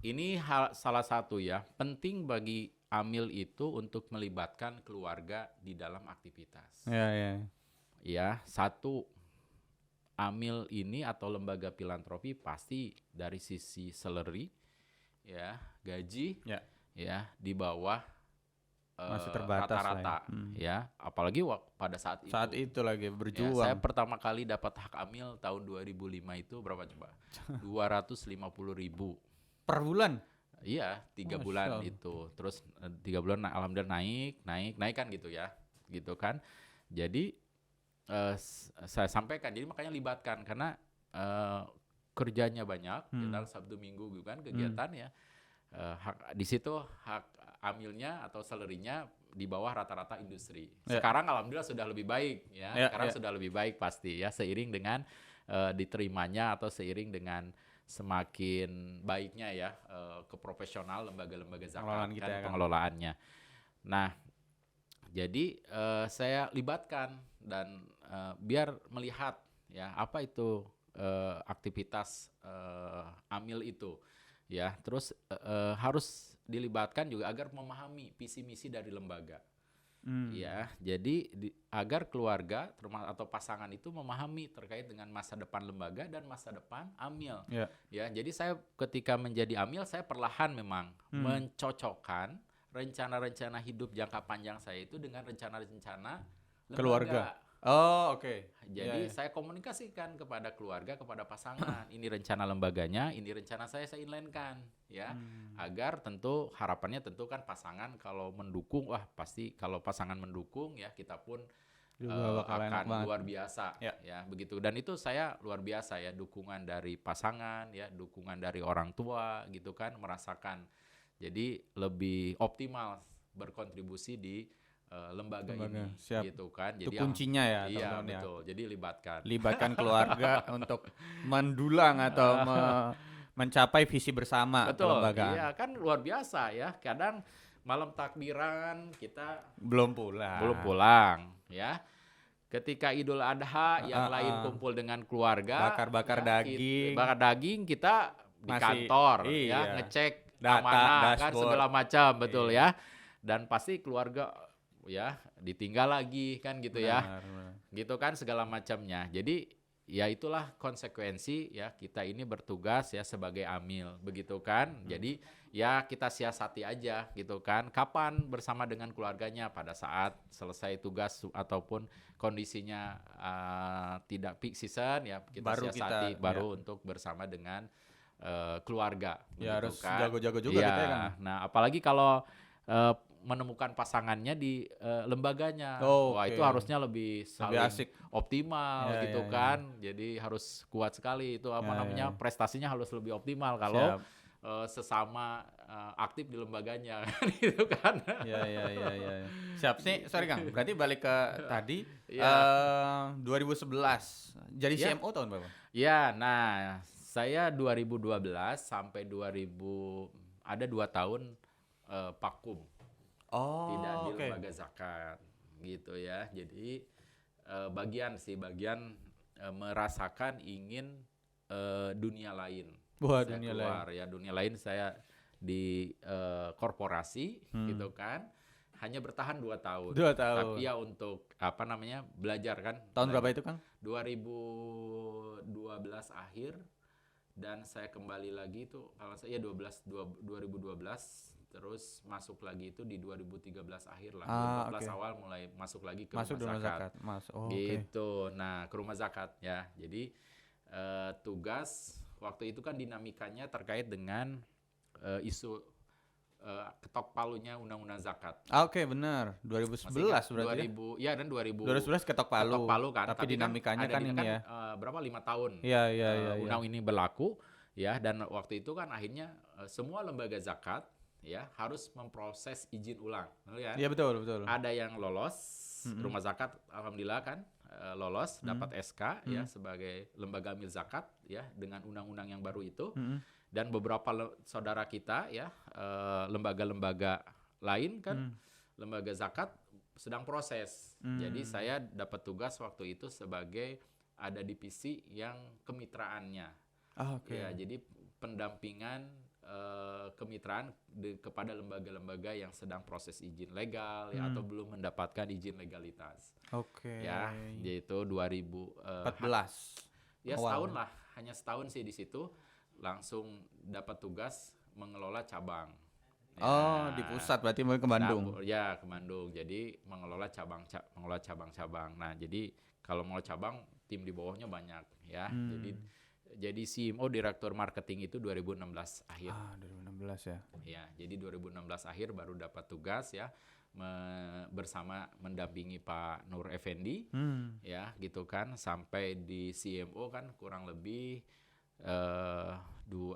ini salah satu ya, penting bagi Amil itu untuk melibatkan keluarga di dalam aktivitas. Ya, satu, Amil ini atau lembaga filantropi pasti dari sisi salary ya, gaji ya di bawah masih terbatas rata-rata ya, apalagi pada saat itu lagi berjuang. Ya, saya pertama kali dapat hak Amil tahun 2005 itu berapa coba? 250.000 per bulan. Iya, 3 bulan itu. Terus 3 bulan alhamdulillah naik kan gitu ya. Gitu kan. Jadi saya sampaikan, jadi makanya libatkan karena kerjanya banyak, kita Sabtu Minggu gitu kan kegiatan ya. Di situ hak Amilnya atau salary-nya di bawah rata-rata industri. Sekarang alhamdulillah sudah lebih baik ya. Sekarang sudah lebih baik pasti ya, seiring dengan diterimanya atau seiring dengan semakin baiknya ya keprofesional lembaga-lembaga zakat Pengelolaan kita kan ya kan. pengelolaannya. Nah, jadi saya libatkan dan biar melihat ya apa itu aktivitas AMIL itu ya. Terus harus dilibatkan juga agar memahami visi misi dari lembaga. Ya, jadi agar keluarga atau pasangan itu memahami terkait dengan masa depan lembaga dan masa depan AMIL. Ya. Ya, jadi saya ketika menjadi AMIL saya perlahan memang mencocokkan rencana-rencana hidup jangka panjang saya itu dengan rencana-rencana lembaga. Keluarga. Oh, oke. Jadi Ya. saya komunikasikan kepada keluarga, kepada pasangan. Ini rencana lembaganya, ini rencana saya inline-kan ya. Agar tentu harapannya tentu kan pasangan kalau mendukung, wah pasti kalau pasangan mendukung ya kita pun Juga bakal enak akan banget. luar biasa ya begitu. Dan itu saya luar biasa ya, dukungan dari pasangan ya, dukungan dari orang tua gitu kan, merasakan jadi lebih optimal berkontribusi di lembaga ini siap. gitu kan. Itu Jadi kuncinya ya, iya teman-teman ya. betul. Jadi libatkan. Libatkan keluarga untuk mendulang atau mencapai visi bersama Betul. kelembagaan. Iya kan luar biasa ya. Kadang malam takbiran kita Belum pulang ya. Ketika Idul Adha yang lain kumpul dengan keluarga, Bakar-bakar ya, daging. bakar daging kita di Masih, kantor ya iya. ngecek Data, amanah kan dashboard. segala macam betul Iya. ya. Dan pasti keluarga ya ditinggal lagi kan gitu ya. Benar. Gitu kan segala macamnya. Jadi ya itulah konsekuensi ya kita ini bertugas ya sebagai AMIL begitu kan. Jadi ya kita siasati aja gitu kan. Kapan bersama dengan keluarganya pada saat selesai tugas ataupun kondisinya tidak peak season ya kita Baru siasati kita, baru untuk bersama dengan keluarga. Ya begitu harus kan. jago-jago juga Iya, kita ya kan. Nah apalagi kalau menemukan pasangannya di lembaganya. Oh, Wah, oke. itu harusnya lebih saling asik. optimal Ya, gitu ya, ya. kan. Jadi harus kuat sekali itu Ya, namanya ya. prestasinya harus lebih optimal kalau sesama aktif di lembaganya kan gitu kan. Ya. Siap sih, sorry Kang. Berarti balik ke tadi 2011. Jadi Ya. CMO tahun berapa? Ya, nah saya 2012 sampai ada 2 tahun vakum. Oh, Tidak di oke. lembaga zakat gitu ya. Jadi bagian merasakan ingin dunia lain. Wah, Saya dunia keluar ya dunia lain saya di korporasi gitu kan. Hanya bertahan 2 tahun. 2 tahun. Tapi ya untuk belajar kan. Tahun berapa itu Kang? 2012 akhir dan saya kembali lagi itu kalau saya 2012 terus masuk lagi itu di 2013 akhir lah. 2014 oke. awal mulai masuk lagi ke Masuk rumah rumah zakat. zakat. Oke. Gitu. Nah, ke rumah zakat ya. Jadi tugas waktu itu kan dinamikanya terkait dengan isu ketok palunya undang-undang zakat. Oke, benar. 2011 Masih ingat? berarti. 2000 ya dan 2011 ketok palu. ketok palu kan. Tapi dinamikanya kan ini ya. Berapa 5 tahun. Iya. Undang ini berlaku ya dan waktu itu kan akhirnya semua lembaga zakat ya harus memproses izin ulang. Ya? Iya betul. Ada yang lolos rumah zakat alhamdulillah kan lolos dapat SK ya sebagai lembaga amil zakat ya dengan undang-undang yang baru itu. Dan beberapa saudara kita ya lembaga-lembaga lain kan lembaga zakat sedang proses. Jadi saya dapat tugas waktu itu sebagai ada divisi yang kemitraannya. Oke. Ya, jadi pendampingan kemitraan kepada lembaga-lembaga yang sedang proses izin legal ya atau belum mendapatkan izin legalitas. Oke. Ya, yaitu 14. Ya Awal. setahun lah, hanya setahun sih di situ langsung dapat tugas mengelola cabang. Oh, di pusat berarti mau ke Bandung. Ya, ke Bandung. Jadi mengelola cabang-cabang. Nah, jadi kalau mau cabang tim di bawahnya banyak ya. Jadi CMO Direktur Marketing itu 2016 akhir. 2016 ya. Ya, jadi 2016 akhir baru dapat tugas ya bersama mendampingi Pak Nur Effendi ya gitu kan sampai di CMO kan kurang lebih 5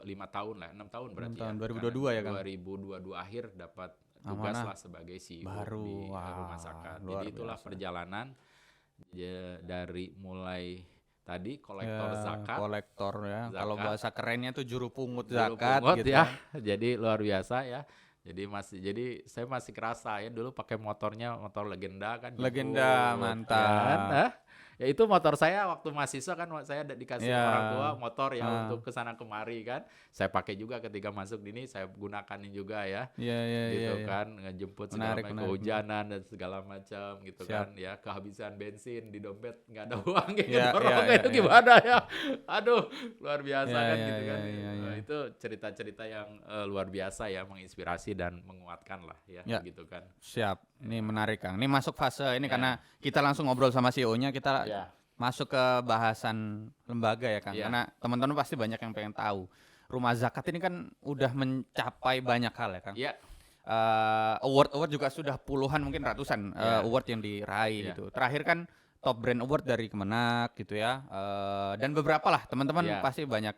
tahun lah, 6 tahun berarti 6 tahun, ya. 2022 ya kan? 2022 akhir dapat tugas lah sebagai CEO baru. di rumah zakat. Luar Jadi itulah biasa. perjalanan dari mulai tadi kolektor Ya, zakat. kolektor ya. Kalau Zakat. bahasa kerennya tuh juru pungut Juru zakat pungut gitu. ya. Jadi luar biasa ya. Jadi saya masih kerasa ya dulu pakai motornya motor legenda kan Legenda, jemput, mantap. kan. Ya itu motor saya waktu mahasiswa kan saya dikasih Ya. orang tua motor ya Ah. untuk kesana kemari kan. Saya pakai juga ketika masuk di ini saya gunakan juga ya. Iya, iya, iya, Gitu iya. kan ngejemput segala Menarik, macam menarik, kehujanan dan segala macam gitu Siap. kan ya kehabisan bensin di dompet nggak ada uang gitu Iya, dorong iya, itu iya. gimana ya aduh luar biasa Iya, kan iya, gitu kan. iya, iya, iya. Itu cerita-cerita yang luar biasa ya menginspirasi dan menguatkan lah ya Ya. gitu kan Siap. Ini menarik, Kang. Ini masuk fase ini Ya. karena kita langsung ngobrol sama CEO-nya, kita ya masuk ke bahasan lembaga ya, Kang. Ya. Karena teman-teman pasti banyak yang pengen tahu. Rumah zakat ini kan udah mencapai banyak hal ya, Kang. ya Award juga sudah puluhan mungkin ratusan Ya. award yang diraih Ya. gitu. Terakhir kan Top Brand Award dari Kemenak gitu ya. Dan beberapa lah teman-teman Ya. pasti banyak.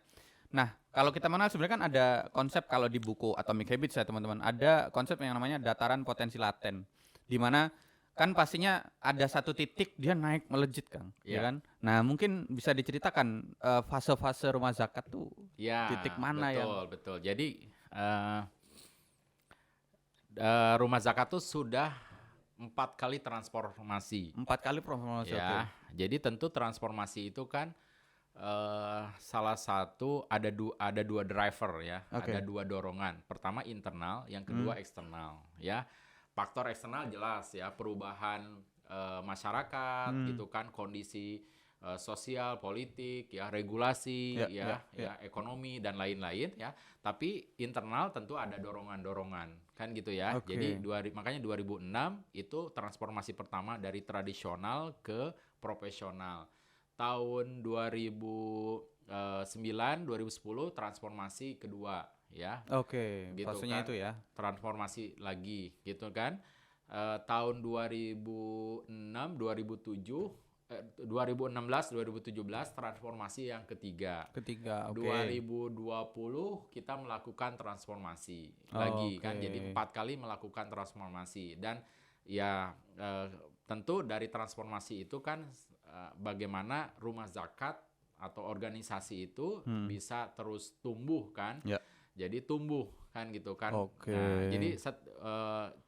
Nah, kalau kita mengenal sebenarnya kan ada konsep kalau di buku Atomic Habits ya teman-teman, ada konsep yang namanya dataran potensi laten. Di mana kan pastinya ada satu titik dia naik melejit, Kang, ya Ya. kan? Nah, mungkin bisa diceritakan fase-fase rumah zakat tuh ya titik mana yang betul jadi rumah zakat tuh sudah 4 kali transformasi 4 kali promosi. ya. Jadi tentu transformasi itu kan salah satu ada dua driver ya, Oke. ada dua dorongan. Pertama internal, yang kedua eksternal ya. Faktor eksternal jelas ya, perubahan masyarakat gitu kan, kondisi sosial, politik ya, regulasi Ya. ekonomi dan lain-lain ya. Tapi internal tentu ada dorongan-dorongan kan gitu ya. Oke. Jadi makanya 2006 itu transformasi pertama dari tradisional ke profesional. Tahun 2009 2010 transformasi kedua ya. Oke, Gitu fasenya kan. itu ya. Transformasi lagi gitu kan. Tahun 2006 2016 2017 transformasi yang ketiga. Ketiga, oke. 2020 kita melakukan transformasi lagi kan, Oke. jadi 4 kali melakukan transformasi dan ya tentu dari transformasi itu kan bagaimana rumah zakat atau organisasi itu bisa terus tumbuh kan, Ya. jadi tumbuh kan gitu kan. Oke. Nah, jadi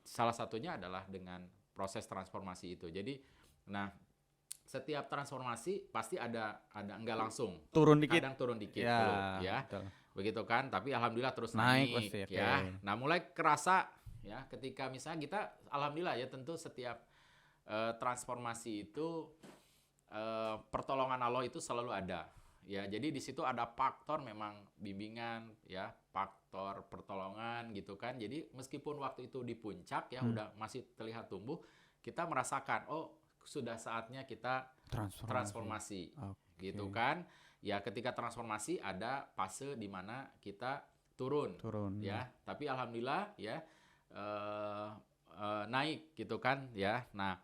salah satunya adalah dengan proses transformasi itu. Jadi nah setiap transformasi pasti ada enggak langsung Turun dikit. kadang turun dikit Ya, dulu ya betul. begitu kan, tapi alhamdulillah terus Naik naik, pasti, oke. ya. Nah mulai kerasa ya ketika misalnya kita alhamdulillah ya, tentu setiap transformasi itu pertolongan Allah itu selalu ada ya. Jadi di situ ada faktor memang bimbingan ya, faktor pertolongan gitu kan. Jadi meskipun waktu itu di puncak ya udah masih terlihat tumbuh, kita merasakan oh sudah saatnya kita transformasi Oke. gitu kan. Ya ketika transformasi ada fase di mana kita turun ya, tapi alhamdulillah ya naik gitu kan ya. Nah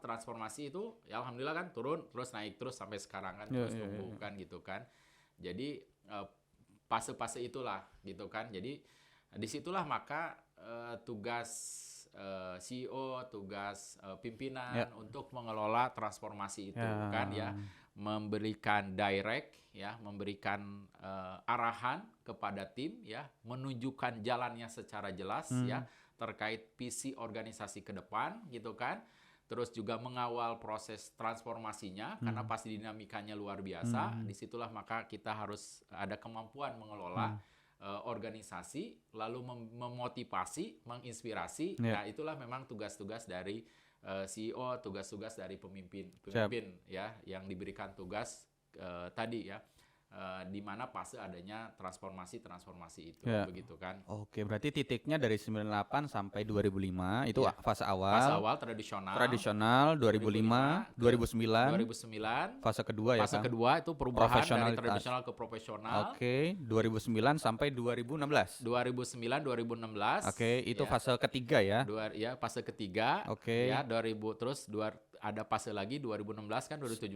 transformasi itu ya alhamdulillah kan turun terus naik terus sampai sekarang kan terus tumbuh kan gitu kan. Jadi fase-fase itulah gitu kan. Jadi disitulah maka tugas CEO, tugas pimpinan untuk mengelola transformasi itu kan ya, memberikan direct ya, memberikan arahan kepada tim ya, menunjukkan jalannya secara jelas ya terkait visi organisasi ke depan gitu kan. Terus juga mengawal proses transformasinya karena pasti dinamikanya luar biasa. Disitulah maka kita harus ada kemampuan mengelola organisasi, lalu memotivasi, menginspirasi. Nah, itulah memang tugas-tugas dari CEO, tugas-tugas dari pemimpin ya, yang diberikan tugas tadi ya, di mana fase adanya transformasi itu begitu kan. Oke, berarti titiknya dari 98 sampai 2005 itu fase awal. Fase awal tradisional 2005, 2009. Fase kedua ya, fase Kang? kedua itu perubahan dari tradisional ke profesional. Oke, 2009 sampai 2016. 2009 2016. Oke, itu fase ketiga ya. Fase ketiga. Oke. Ya, ada fase lagi 2016 kan 2017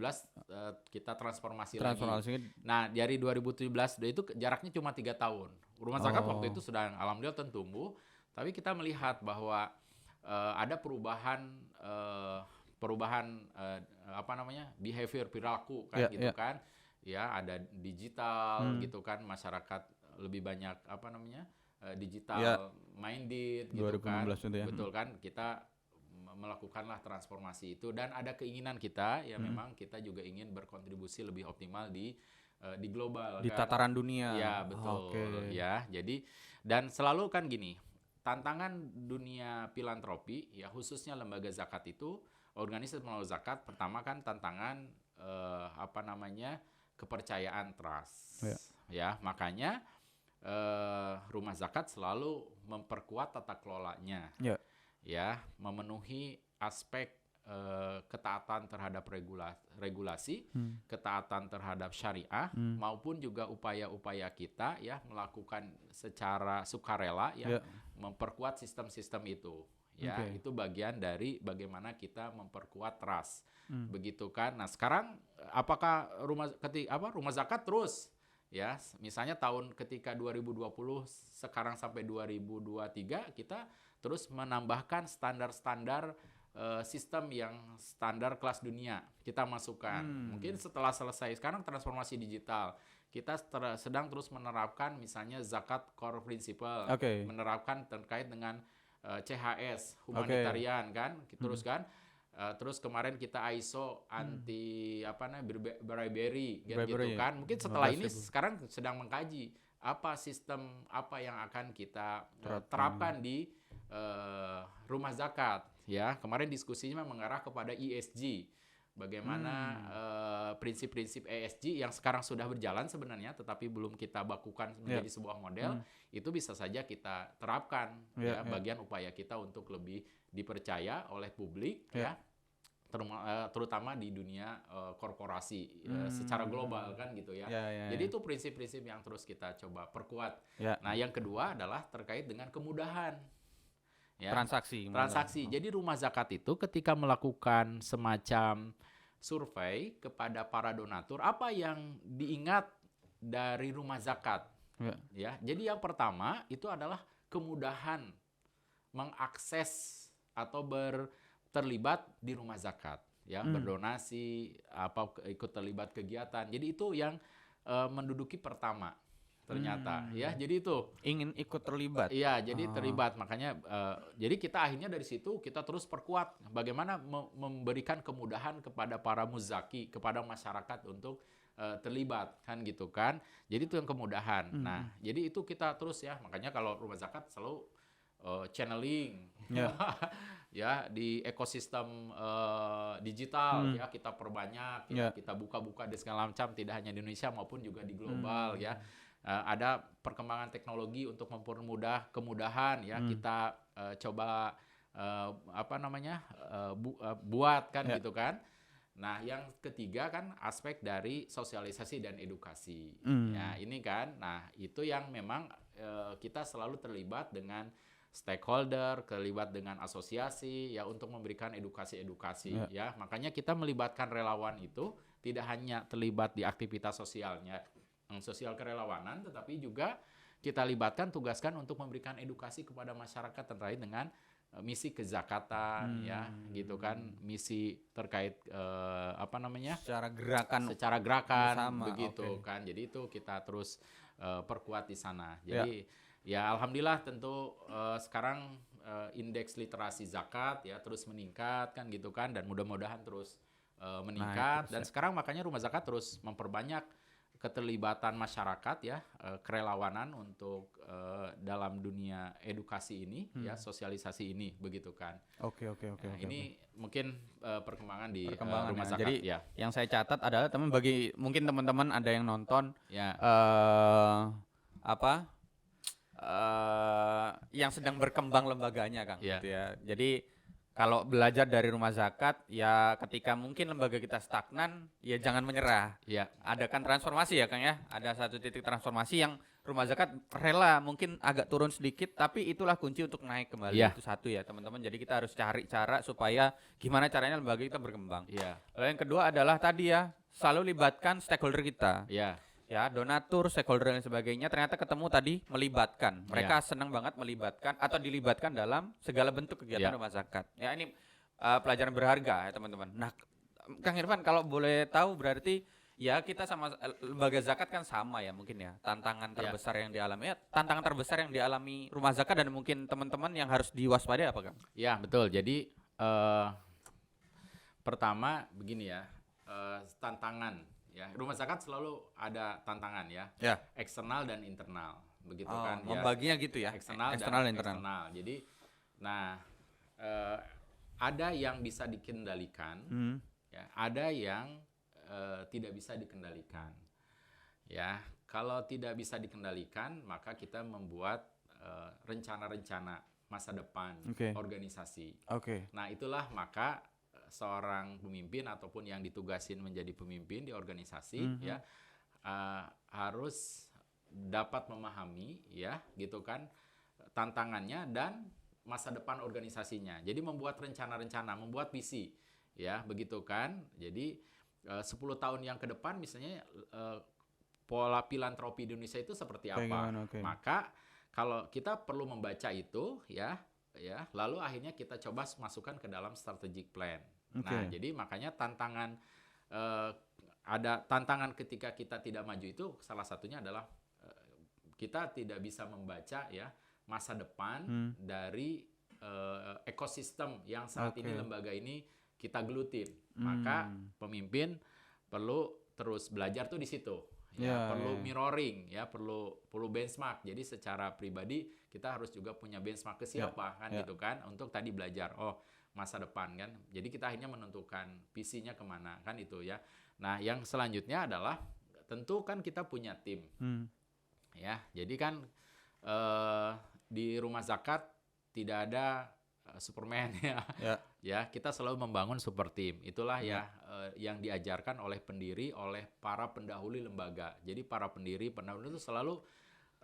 kita transformasi lagi. Nah, dari 2017 itu jaraknya cuma 3 tahun. Rumah zakat waktu itu sedang alhamdulillah tumbuh, tapi kita melihat bahwa ada perubahan perubahan behavior perilaku kan gitu kan. Ya, ada digital gitu kan, masyarakat lebih banyak digital minded gitu kan. itu ya. Betul kan? Kita melakukanlah transformasi itu dan ada keinginan kita ya memang kita juga ingin berkontribusi lebih optimal di global Di kan. tataran dunia. Ya, betul. Ya, jadi dan selalu kan gini, tantangan dunia filantropi ya khususnya lembaga zakat itu, organisasi pengelola zakat pertama kan tantangan kepercayaan trust. Ya, makanya rumah zakat selalu memperkuat tata kelolanya. Ya, memenuhi aspek ketaatan terhadap regulasi, ketaatan terhadap syariah, maupun juga upaya-upaya kita ya melakukan secara sukarela ya memperkuat sistem-sistem itu. Ya, itu bagian dari bagaimana kita memperkuat trust. Begitu kan. Nah, sekarang apakah rumah zakat terus ya, misalnya ketika 2020 sekarang sampai 2023 kita terus menambahkan standar-standar sistem yang standar kelas dunia kita masukkan. Mungkin setelah selesai sekarang transformasi digital, kita sedang terus menerapkan misalnya zakat core principle, menerapkan terkait dengan CHS humanitarian kan, terus kan. Terus kemarin kita ISO anti bribery gitu kan. Mungkin setelah ini sekarang sedang mengkaji sistem apa yang akan kita terapkan di rumah zakat ya. Kemarin diskusinya mengarah kepada ESG. Bagaimana prinsip-prinsip ESG yang sekarang sudah berjalan sebenarnya tetapi belum kita bakukan menjadi sebuah model, itu bisa saja kita terapkan bagian upaya kita untuk lebih dipercaya oleh publik ya. Terutama di dunia korporasi secara global kan gitu ya. Jadi itu prinsip-prinsip yang terus kita coba perkuat. Nah, yang kedua adalah terkait dengan kemudahan. Ya, transaksi. Jadi rumah zakat itu ketika melakukan semacam survei kepada para donatur, apa yang diingat dari rumah zakat? Ya, jadi yang pertama itu adalah kemudahan mengakses atau terlibat di rumah zakat, ya, berdonasi, ikut terlibat kegiatan. Jadi itu yang menduduki pertama. Ternyata ya, jadi itu ingin ikut terlibat. Iya, jadi terlibat. Makanya jadi kita akhirnya dari situ kita terus perkuat bagaimana memberikan kemudahan kepada para muzaki, kepada masyarakat untuk terlibat kan gitu kan. Jadi itu yang kemudahan. Nah, jadi itu kita terus ya. Makanya kalau rumah zakat selalu channeling ya di ekosistem digital ya, kita perbanyak ya, kita buka-buka di segala macam, tidak hanya di Indonesia maupun juga di global ya. Ada perkembangan teknologi untuk mempermudah kemudahan ya, kita coba buat kan gitu kan. Nah, yang ketiga kan aspek dari sosialisasi dan edukasi. Ya, ini kan. Nah, itu yang memang kita selalu terlibat dengan stakeholder, terlibat dengan asosiasi ya untuk memberikan edukasi-edukasi ya. Makanya kita melibatkan relawan itu tidak hanya terlibat di aktivitas sosialnya, sosial kerelawanan, tetapi juga kita libatkan, tugaskan untuk memberikan edukasi kepada masyarakat terkait dengan misi kezakatan ya gitu kan, misi terkait secara gerakan bersama, begitu kan. Jadi itu kita terus perkuat di sana. Jadi ya alhamdulillah tentu sekarang indeks literasi zakat ya terus meningkat kan gitu kan, dan mudah-mudahan terus meningkat. Dan sekarang makanya rumah zakat terus memperbanyak keterlibatan masyarakat ya, kerelawanan untuk dalam dunia edukasi ini ya, sosialisasi ini begitu kan. Oke. Ini mungkin perkembangan di rumah zakat. Jadi yang saya catat adalah bagi mungkin teman-teman ada yang nonton yang sedang berkembang lembaganya, Kang. Gitu ya. Jadi kalau belajar dari rumah zakat, ya ketika mungkin lembaga kita stagnan, ya jangan menyerah. Adakan transformasi ya, Kang ya. Ada satu titik transformasi yang rumah zakat rela mungkin agak turun sedikit, tapi itulah kunci untuk naik kembali. Itu satu ya, teman-teman. Jadi kita harus cari cara supaya gimana caranya lembaga kita berkembang. Lalu yang kedua adalah tadi ya, selalu libatkan stakeholder kita. Ya, donatur, stakeholder dan sebagainya, ternyata ketemu tadi melibatkan. Mereka senang banget melibatkan atau dilibatkan dalam segala bentuk kegiatan rumah zakat. Ya, ini pelajaran berharga ya teman-teman. Nah, Kang Irfan kalau boleh tahu berarti ya kita sama lembaga zakat kan sama ya mungkin ya. Tantangan Ya. terbesar yang dialami tantangan terbesar yang dialami rumah zakat dan mungkin teman-teman yang harus diwaspadai apa, Kang? Ya, betul. Jadi pertama begini ya, tantangan ya. Rumah zakat selalu ada tantangan ya, Ya. eksternal dan internal. Begitu Oh, kan ya. membaginya gitu ya. Eksternal Eksternal dan dan internal. eksternal. Jadi nah ada yang bisa dikendalikan, ya, ada yang tidak bisa dikendalikan. Ya, kalau tidak bisa dikendalikan, maka kita membuat rencana-rencana masa depan Oke. organisasi. Oke. Nah, itulah maka seorang pemimpin ataupun yang ditugasin menjadi pemimpin di organisasi ya harus dapat memahami ya gitu kan tantangannya dan masa depan organisasinya. Jadi membuat rencana-rencana, membuat visi ya begitu kan. Jadi 10 tahun yang ke depan misalnya pola filantropi di Indonesia itu seperti apa. Bagaimana, oke. Maka kalau kita perlu membaca itu ya lalu akhirnya kita coba masukkan ke dalam strategic plan. Nah, Oke. jadi makanya tantangan ada tantangan ketika kita tidak maju itu salah satunya adalah kita tidak bisa membaca ya masa depan dari ekosistem yang saat ini Oke. lembaga ini kita gelutin. Maka pemimpin perlu terus belajar tuh di situ. Ya, Ya, perlu ya. mirroring ya, perlu benchmark. Jadi secara pribadi kita harus juga punya benchmark ke siapa kan ya. gitu kan untuk tadi belajar. Oh, masa depan kan. Jadi kita akhirnya menentukan visinya kemana kan itu ya. Nah, yang selanjutnya adalah tentu kan kita punya tim. Ya, jadi kan di rumah zakat tidak ada Superman ya. Ya. Ya, kita selalu membangun super team. Itulah ya yang diajarkan oleh pendiri, oleh para pendahulu lembaga. Jadi para pendiri itu selalu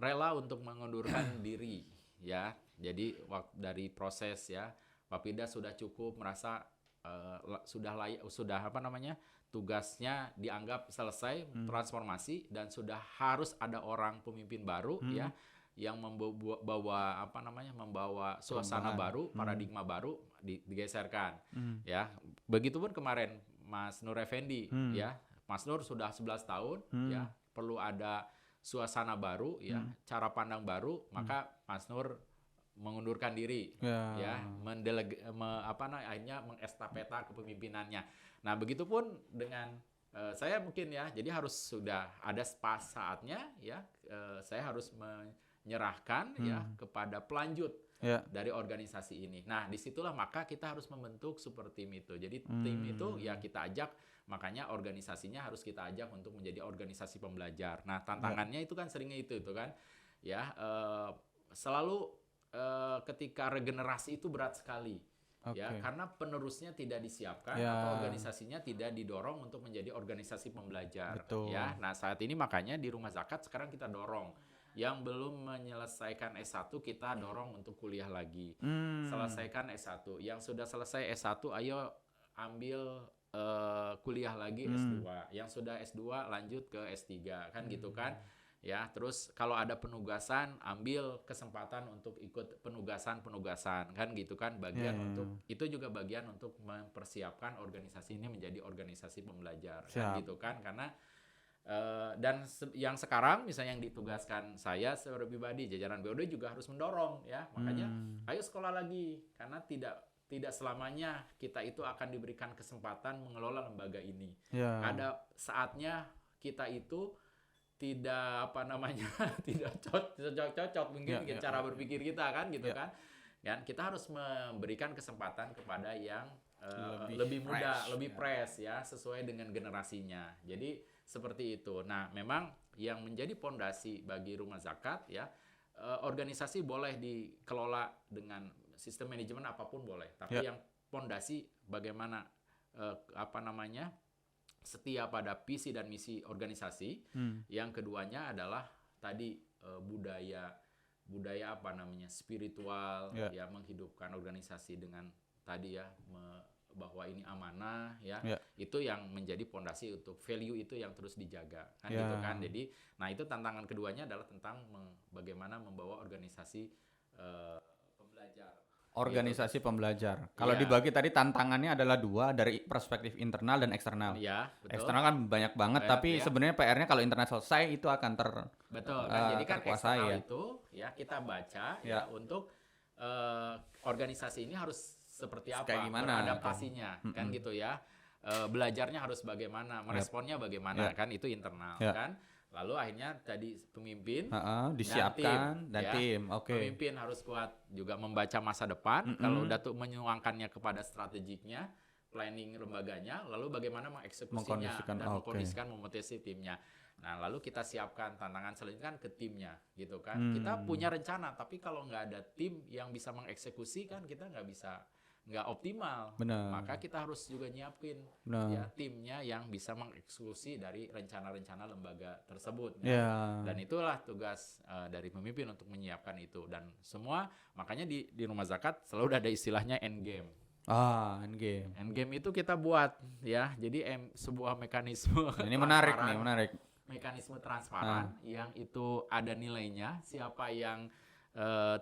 rela untuk mengundurkan diri ya. Jadi dari proses ya, Papida sudah cukup merasa sudah apa namanya? Tugasnya dianggap selesai transformasi dan sudah harus ada orang pemimpin baru ya yang membawa suasana baru, paradigma baru digeserkan. Ya, begitupun kemarin Mas Nur Effendi ya. Mas Nur sudah 11 tahun ya, perlu ada suasana baru ya, cara pandang baru, maka Mas Nur mengundurkan diri ya, akhirnya mengestafeta kepemimpinannya. Nah, begitupun dengan saya mungkin ya, jadi harus sudah ada saatnya ya, saya harus menyerahkan ya kepada pelanjut dari organisasi ini. Nah, disitulah maka kita harus membentuk super team itu. Jadi tim itu ya kita ajak, makanya organisasinya harus kita ajak untuk menjadi organisasi pembelajar. Nah, tantangannya itu kan seringnya itu kan ya selalu ketika regenerasi itu berat sekali. Ya, karena penerusnya tidak disiapkan atau organisasinya tidak didorong untuk menjadi organisasi pembelajar. Betul. Ya, nah saat ini makanya di Rumah Zakat sekarang kita dorong yang belum menyelesaikan S1 kita dorong untuk kuliah lagi. Selesaikan S1. Yang sudah selesai S1 ayo ambil kuliah lagi S2. Yang sudah S2 lanjut ke S3 kan gitu kan. Ya, terus kalau ada penugasan ambil kesempatan untuk ikut penugasan kan gitu kan untuk itu juga bagian untuk mempersiapkan organisasi ini menjadi organisasi pembelajar kan gitu kan karena dan yang sekarang misalnya yang ditugaskan saya secara pribadi jajaran BOD juga harus mendorong ya makanya ayo sekolah lagi karena tidak selamanya kita itu akan diberikan kesempatan mengelola lembaga ini. Ada saatnya kita itu tidak tidak cocok mungkin cara berpikir kita kan gitu kan kita harus memberikan kesempatan kepada yang lebih muda, lebih fresh ya sesuai dengan generasinya. Jadi seperti itu. Nah, memang yang menjadi pondasi bagi Rumah Zakat ya organisasi boleh dikelola dengan sistem manajemen apapun boleh, tapi yang pondasi bagaimana setia pada visi dan misi organisasi. Yang keduanya adalah tadi budaya spiritual ya menghidupkan organisasi dengan tadi ya bahwa ini amanah ya. Itu yang menjadi pondasi untuk value itu yang terus dijaga kan gitu kan. Jadi nah itu tantangan keduanya adalah tentang bagaimana membawa organisasi pembelajar Organisasi pembelajar. Kalau Iya. dibagi tadi tantangannya adalah 2 dari perspektif internal dan eksternal. Ya, betul. Eksternal kan banyak banget, Banyak, tapi ya. sebenarnya PR-nya kalau internet selesai itu akan Betul kan, jadi kan terkuasai eksternal ya. itu ya kita baca Ya. ya untuk organisasi ini harus seperti apa, Kayak gimana, beradaptasinya kan gitu ya. Belajarnya harus bagaimana, meresponnya bagaimana kan itu internal Ya. kan. Lalu akhirnya tadi pemimpin Disiapkan dan ya. tim. Oke. Pemimpin harus kuat juga membaca masa depan. Kalau udah tuh menyuangkannya kepada strategiknya, planning lembaganya, lalu bagaimana mengeksekusinya Mengkondisikan, dan oke. mengkondisikan memotivasi timnya. Nah, lalu kita siapkan tantangan selanjutnya kan ke timnya, gitu kan. Hmm. Kita punya rencana, tapi kalau nggak ada tim yang bisa mengeksekusi kan kita nggak optimal. Benar. Maka kita harus juga nyiapin Benar. ya timnya yang bisa mengeksekusi dari rencana-rencana lembaga tersebut. Ya. Dan itulah tugas dari pemimpin untuk menyiapkan itu, dan semua makanya di rumah zakat selalu ada istilahnya endgame. Endgame. Endgame itu kita buat ya, jadi sebuah mekanisme Ini menarik nih, transparan, menarik. mekanisme transparan yang itu ada nilainya. Siapa yang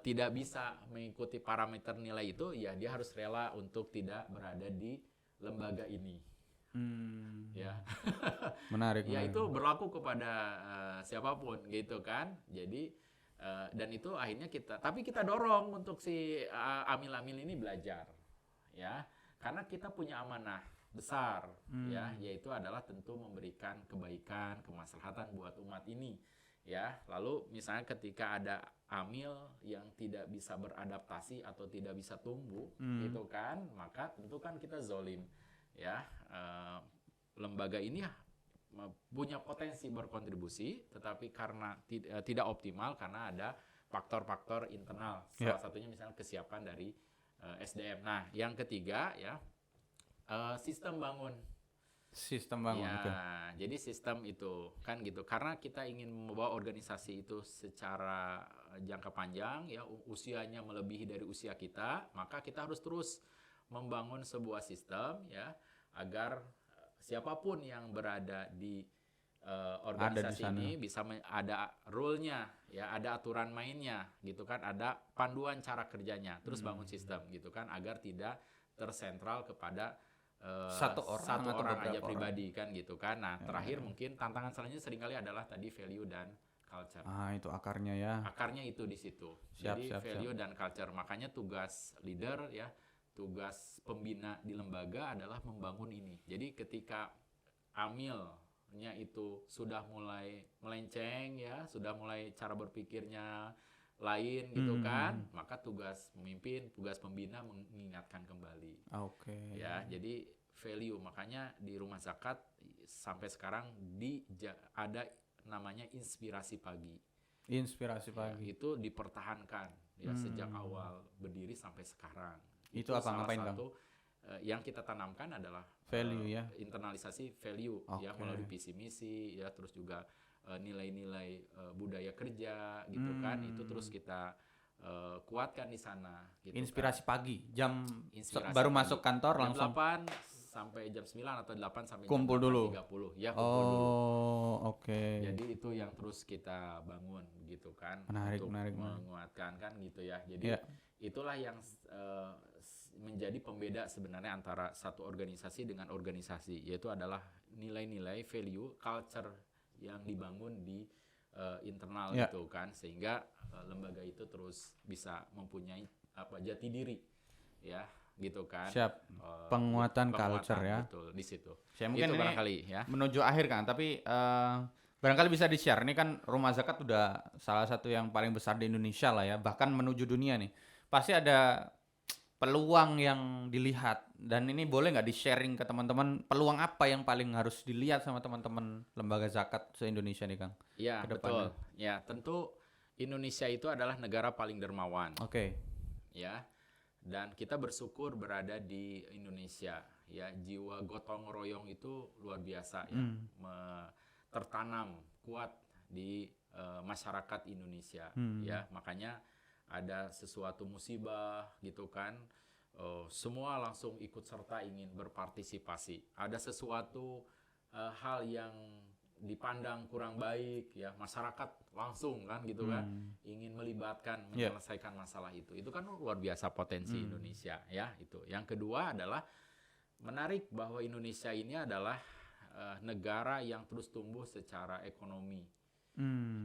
tidak bisa mengikuti parameter nilai itu, ya dia harus rela untuk tidak berada di lembaga ini. Ya. Menarik. Ya menarik. itu berlaku kepada siapapun gitu kan. Jadi dan itu akhirnya tapi kita dorong untuk si amil-amil ini belajar ya, karena kita punya amanah besar ya, yaitu adalah tentu memberikan kebaikan, kemaslahatan buat umat ini ya. Lalu misalnya ketika ada amil yang tidak bisa beradaptasi atau tidak bisa tumbuh gitu kan, maka tentu kan kita zolim ya. Lembaga ini punya potensi berkontribusi, tetapi karena tidak optimal karena ada faktor-faktor internal. Salah satunya misalnya kesiapan dari SDM. Nah, yang ketiga ya sistem bangun. Sistem bangun. Ya, Oke. jadi sistem itu kan gitu. Karena kita ingin membawa organisasi itu secara jangka panjang ya, usianya melebihi dari usia kita, maka kita harus terus membangun sebuah sistem ya, agar siapapun yang berada di organisasi ini bisa ada rule-nya ya, ada aturan mainnya gitu kan, ada panduan cara kerjanya, terus bangun sistem gitu kan, agar tidak tersentral kepada satu orang aja pribadi kan gitu kan. Nah, terakhir mungkin tantangan selanjutnya seringkali adalah tadi value dan culture. Itu akarnya ya. Akarnya itu di situ. Jadi value dan culture. Makanya tugas leader ya, tugas pembina di lembaga adalah membangun ini. Jadi ketika amilnya itu sudah mulai melenceng ya, sudah mulai cara berpikirnya lain gitu kan, maka tugas pemimpin, tugas pembina mengingatkan kembali. Oke. Ya, jadi value. Makanya di rumah zakat sampai sekarang ada namanya inspirasi pagi. Inspirasi pagi. Ya, itu dipertahankan ya sejak awal berdiri sampai sekarang. Itu apa, salah ngapain, satu yang kita tanamkan adalah value ya. Internalisasi value ya, melalui visi misi ya, terus juga nilai-nilai budaya kerja gitu kan, itu terus kita kuatkan di sana gitu. Inspirasi kan. pagi jam Inspirasi baru pagi. masuk kantor Jam langsung 8 sampai jam 9 atau 8 sampai kumpul jam dulu. 8.30 ya, kumpul dulu. Oke. Jadi itu yang terus kita bangun gitu kan, Menarik, untuk menarik. menguatkan kan gitu ya. Jadi itulah yang menjadi pembeda sebenarnya antara satu organisasi dengan organisasi, yaitu adalah nilai-nilai, value, culture yang dibangun di internal gitu kan, sehingga lembaga itu terus bisa mempunyai jati diri ya gitu kan. Siap. Penguatan culture ya. Betul, di situ. Saya mungkin itu ini barangkali ya. menuju akhir kan, tapi barangkali bisa di-share. Ini kan rumah zakat udah salah satu yang paling besar di Indonesia lah ya, bahkan menuju dunia nih. Pasti ada peluang yang dilihat, dan ini boleh nggak di-sharing ke teman-teman, peluang apa yang paling harus dilihat sama teman-teman lembaga zakat se-Indonesia nih Kang? Ya, betul. Ya, tentu Indonesia itu adalah negara paling dermawan. Oke. Ya. Dan kita bersyukur berada di Indonesia. Ya, jiwa gotong royong itu luar biasa ya. Tertanam kuat di masyarakat Indonesia ya. Makanya ada sesuatu musibah gitu kan, semua langsung ikut serta ingin berpartisipasi. Ada sesuatu hal yang dipandang kurang baik ya, masyarakat langsung kan gitu kan ingin melibatkan menyelesaikan masalah itu kan luar biasa potensi Indonesia ya. Itu yang kedua adalah menarik bahwa Indonesia ini adalah negara yang terus tumbuh secara ekonomi.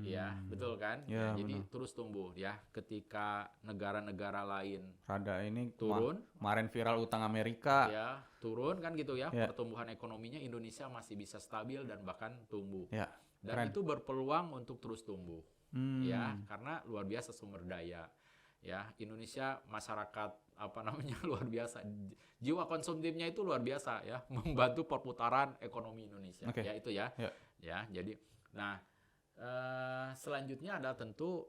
Ya, betul kan? Ya, jadi benar. terus tumbuh ya. Ketika negara-negara lain Rada ini turun, kemarin viral utang Amerika. ya turun kan gitu ya. Ya. Pertumbuhan ekonominya Indonesia masih bisa stabil dan bahkan tumbuh. Ya. Dan Keren. itu berpeluang untuk terus tumbuh. Ya, karena luar biasa sumber daya. Ya, Indonesia masyarakat apa namanya luar biasa. Jiwa konsumtifnya itu luar biasa ya, membantu perputaran ekonomi Indonesia. Oke. Ya itu ya. Ya. Ya, jadi nah selanjutnya adalah tentu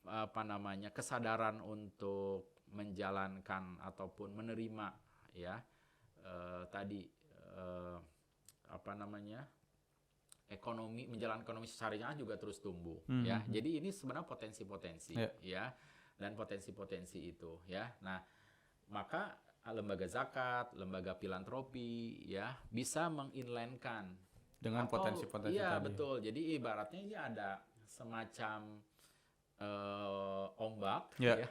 apa namanya kesadaran untuk menjalankan ataupun menerima ya tadi apa namanya ekonomi menjalankan ekonomi syariah juga terus tumbuh ya. Jadi ini sebenarnya potensi-potensi ya dan potensi-potensi itu ya. Nah, maka lembaga zakat, lembaga filantropi ya bisa menginline-kan Dengan atau potensi-potensi iya tadi. betul. Jadi ibaratnya ini ada semacam ombak Ya. ya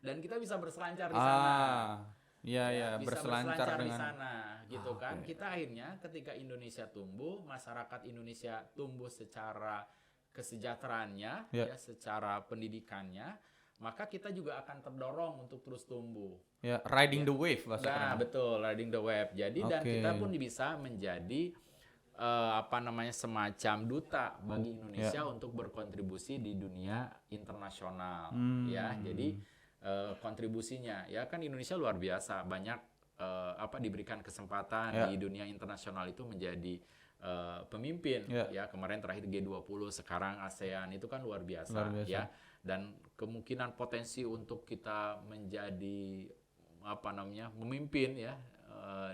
dan kita bisa berselancar di sana. Iya ya, Bisa berselancar di dengan sana gitu kan. oke. Kita akhirnya ketika Indonesia tumbuh, masyarakat Indonesia tumbuh secara kesejahteraannya Ya. ya, secara pendidikannya, maka kita juga akan terdorong untuk terus tumbuh. Ya, riding the wave bahasa Nah, kerennya. betul, riding the wave. Jadi dan Oke. kita pun bisa menjadi apa namanya semacam duta bagi Indonesia untuk berkontribusi di dunia internasional ya. Jadi kontribusinya ya kan Indonesia luar biasa, banyak apa diberikan kesempatan di dunia internasional itu menjadi pemimpin ya. Kemarin terakhir G20, sekarang ASEAN, itu kan luar biasa. Ya. Dan kemungkinan potensi untuk kita menjadi apa namanya memimpin ya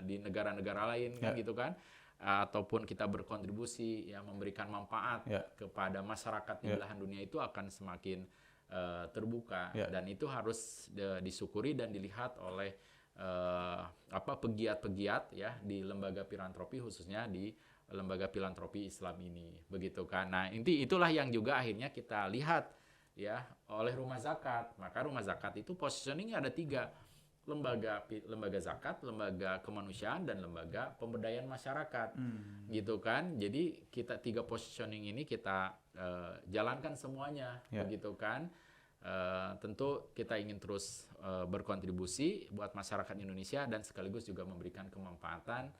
di negara-negara lain kan gitu kan, ataupun kita berkontribusi ya memberikan manfaat kepada masyarakat di belahan dunia itu akan semakin terbuka dan itu harus disyukuri dan dilihat oleh apa pegiat-pegiat ya di lembaga filantropi, khususnya di lembaga filantropi Islam ini, begitu kan. Nah, itulah yang juga akhirnya kita lihat ya oleh rumah zakat. Maka rumah zakat itu positioningnya ada 3. Lembaga zakat, lembaga kemanusiaan, dan lembaga pemberdayaan masyarakat, gitu kan. Jadi kita 3 positioning ini kita jalankan semuanya, begitu kan. Tentu kita ingin terus berkontribusi buat masyarakat Indonesia dan sekaligus juga memberikan kemanfaatan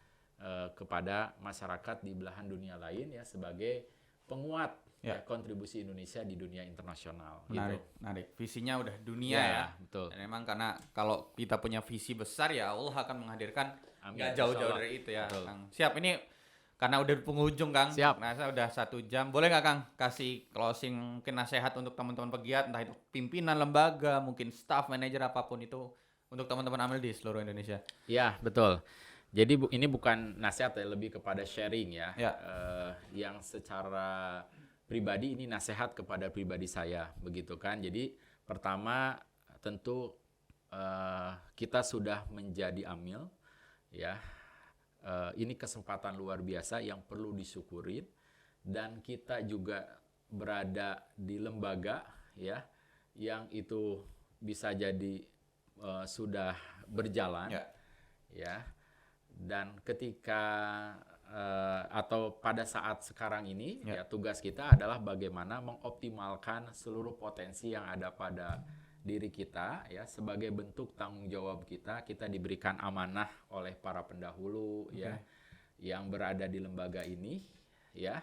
kepada masyarakat di belahan dunia lain ya sebagai penguat kontribusi Indonesia di dunia internasional. Menarik. Visinya udah dunia ya. Betul. Dan memang karena kalau kita punya visi besar ya Allah akan menghadirkan nggak Amin. jauh-jauh Insyaallah. dari itu ya. Betul. Kang. Siap, ini karena udah di penghujung Kang. Siap. Nah, saya udah 1 jam. Boleh nggak Kang kasih closing mungkin nasihat untuk teman-teman pegiat, entah itu pimpinan lembaga, mungkin staff, manajer, apapun itu untuk teman-teman Amil di seluruh Indonesia. Ya, betul. Jadi ini bukan nasihat ya, lebih kepada sharing ya. Yang secara pribadi ini nasihat kepada pribadi saya, begitu kan. Jadi pertama tentu kita sudah menjadi Amil ya. Ini kesempatan luar biasa yang perlu disyukurin, dan kita juga berada di lembaga ya yang itu bisa jadi sudah berjalan ya. Dan ketika atau pada saat sekarang ini ya tugas kita adalah bagaimana mengoptimalkan seluruh potensi yang ada pada diri kita ya, sebagai bentuk tanggung jawab kita diberikan amanah oleh para pendahulu ya yang berada di lembaga ini ya.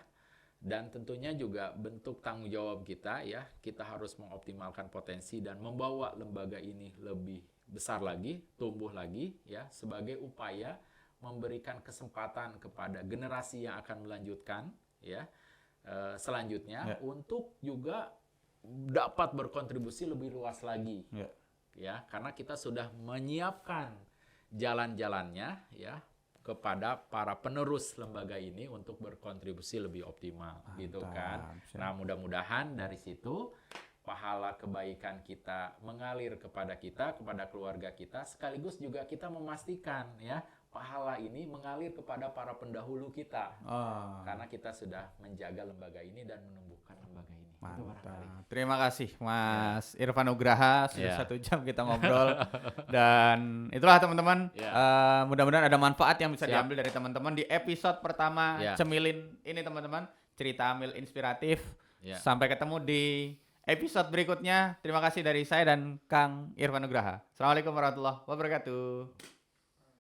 Dan tentunya juga bentuk tanggung jawab kita ya, kita harus mengoptimalkan potensi dan membawa lembaga ini lebih besar lagi, tumbuh lagi ya, sebagai upaya memberikan kesempatan kepada generasi yang akan melanjutkan ya selanjutnya untuk juga dapat berkontribusi lebih luas lagi ya, karena kita sudah menyiapkan jalan-jalannya ya kepada para penerus lembaga ini untuk berkontribusi lebih optimal. Gitu kan. Nah, mudah-mudahan dari situ pahala kebaikan kita mengalir kepada kita, kepada keluarga kita, sekaligus juga kita memastikan ya pahala ini mengalir kepada para pendahulu kita. Oh. Karena kita sudah menjaga lembaga ini dan menumbuhkan lembaga ini. Itu barangkali. Mantap. Terima kasih Mas Irfan Nugraha, sudah Ya. 1 jam kita ngobrol. Dan itulah teman-teman, Ya. mudah-mudahan ada manfaat yang bisa Siap. diambil dari teman-teman di episode pertama Ya. Cemilin ini teman-teman. Cerita Amil inspiratif. Ya. Sampai ketemu di episode berikutnya. Terima kasih dari saya dan Kang Irfan Nugraha. Assalamualaikum warahmatullahi wabarakatuh.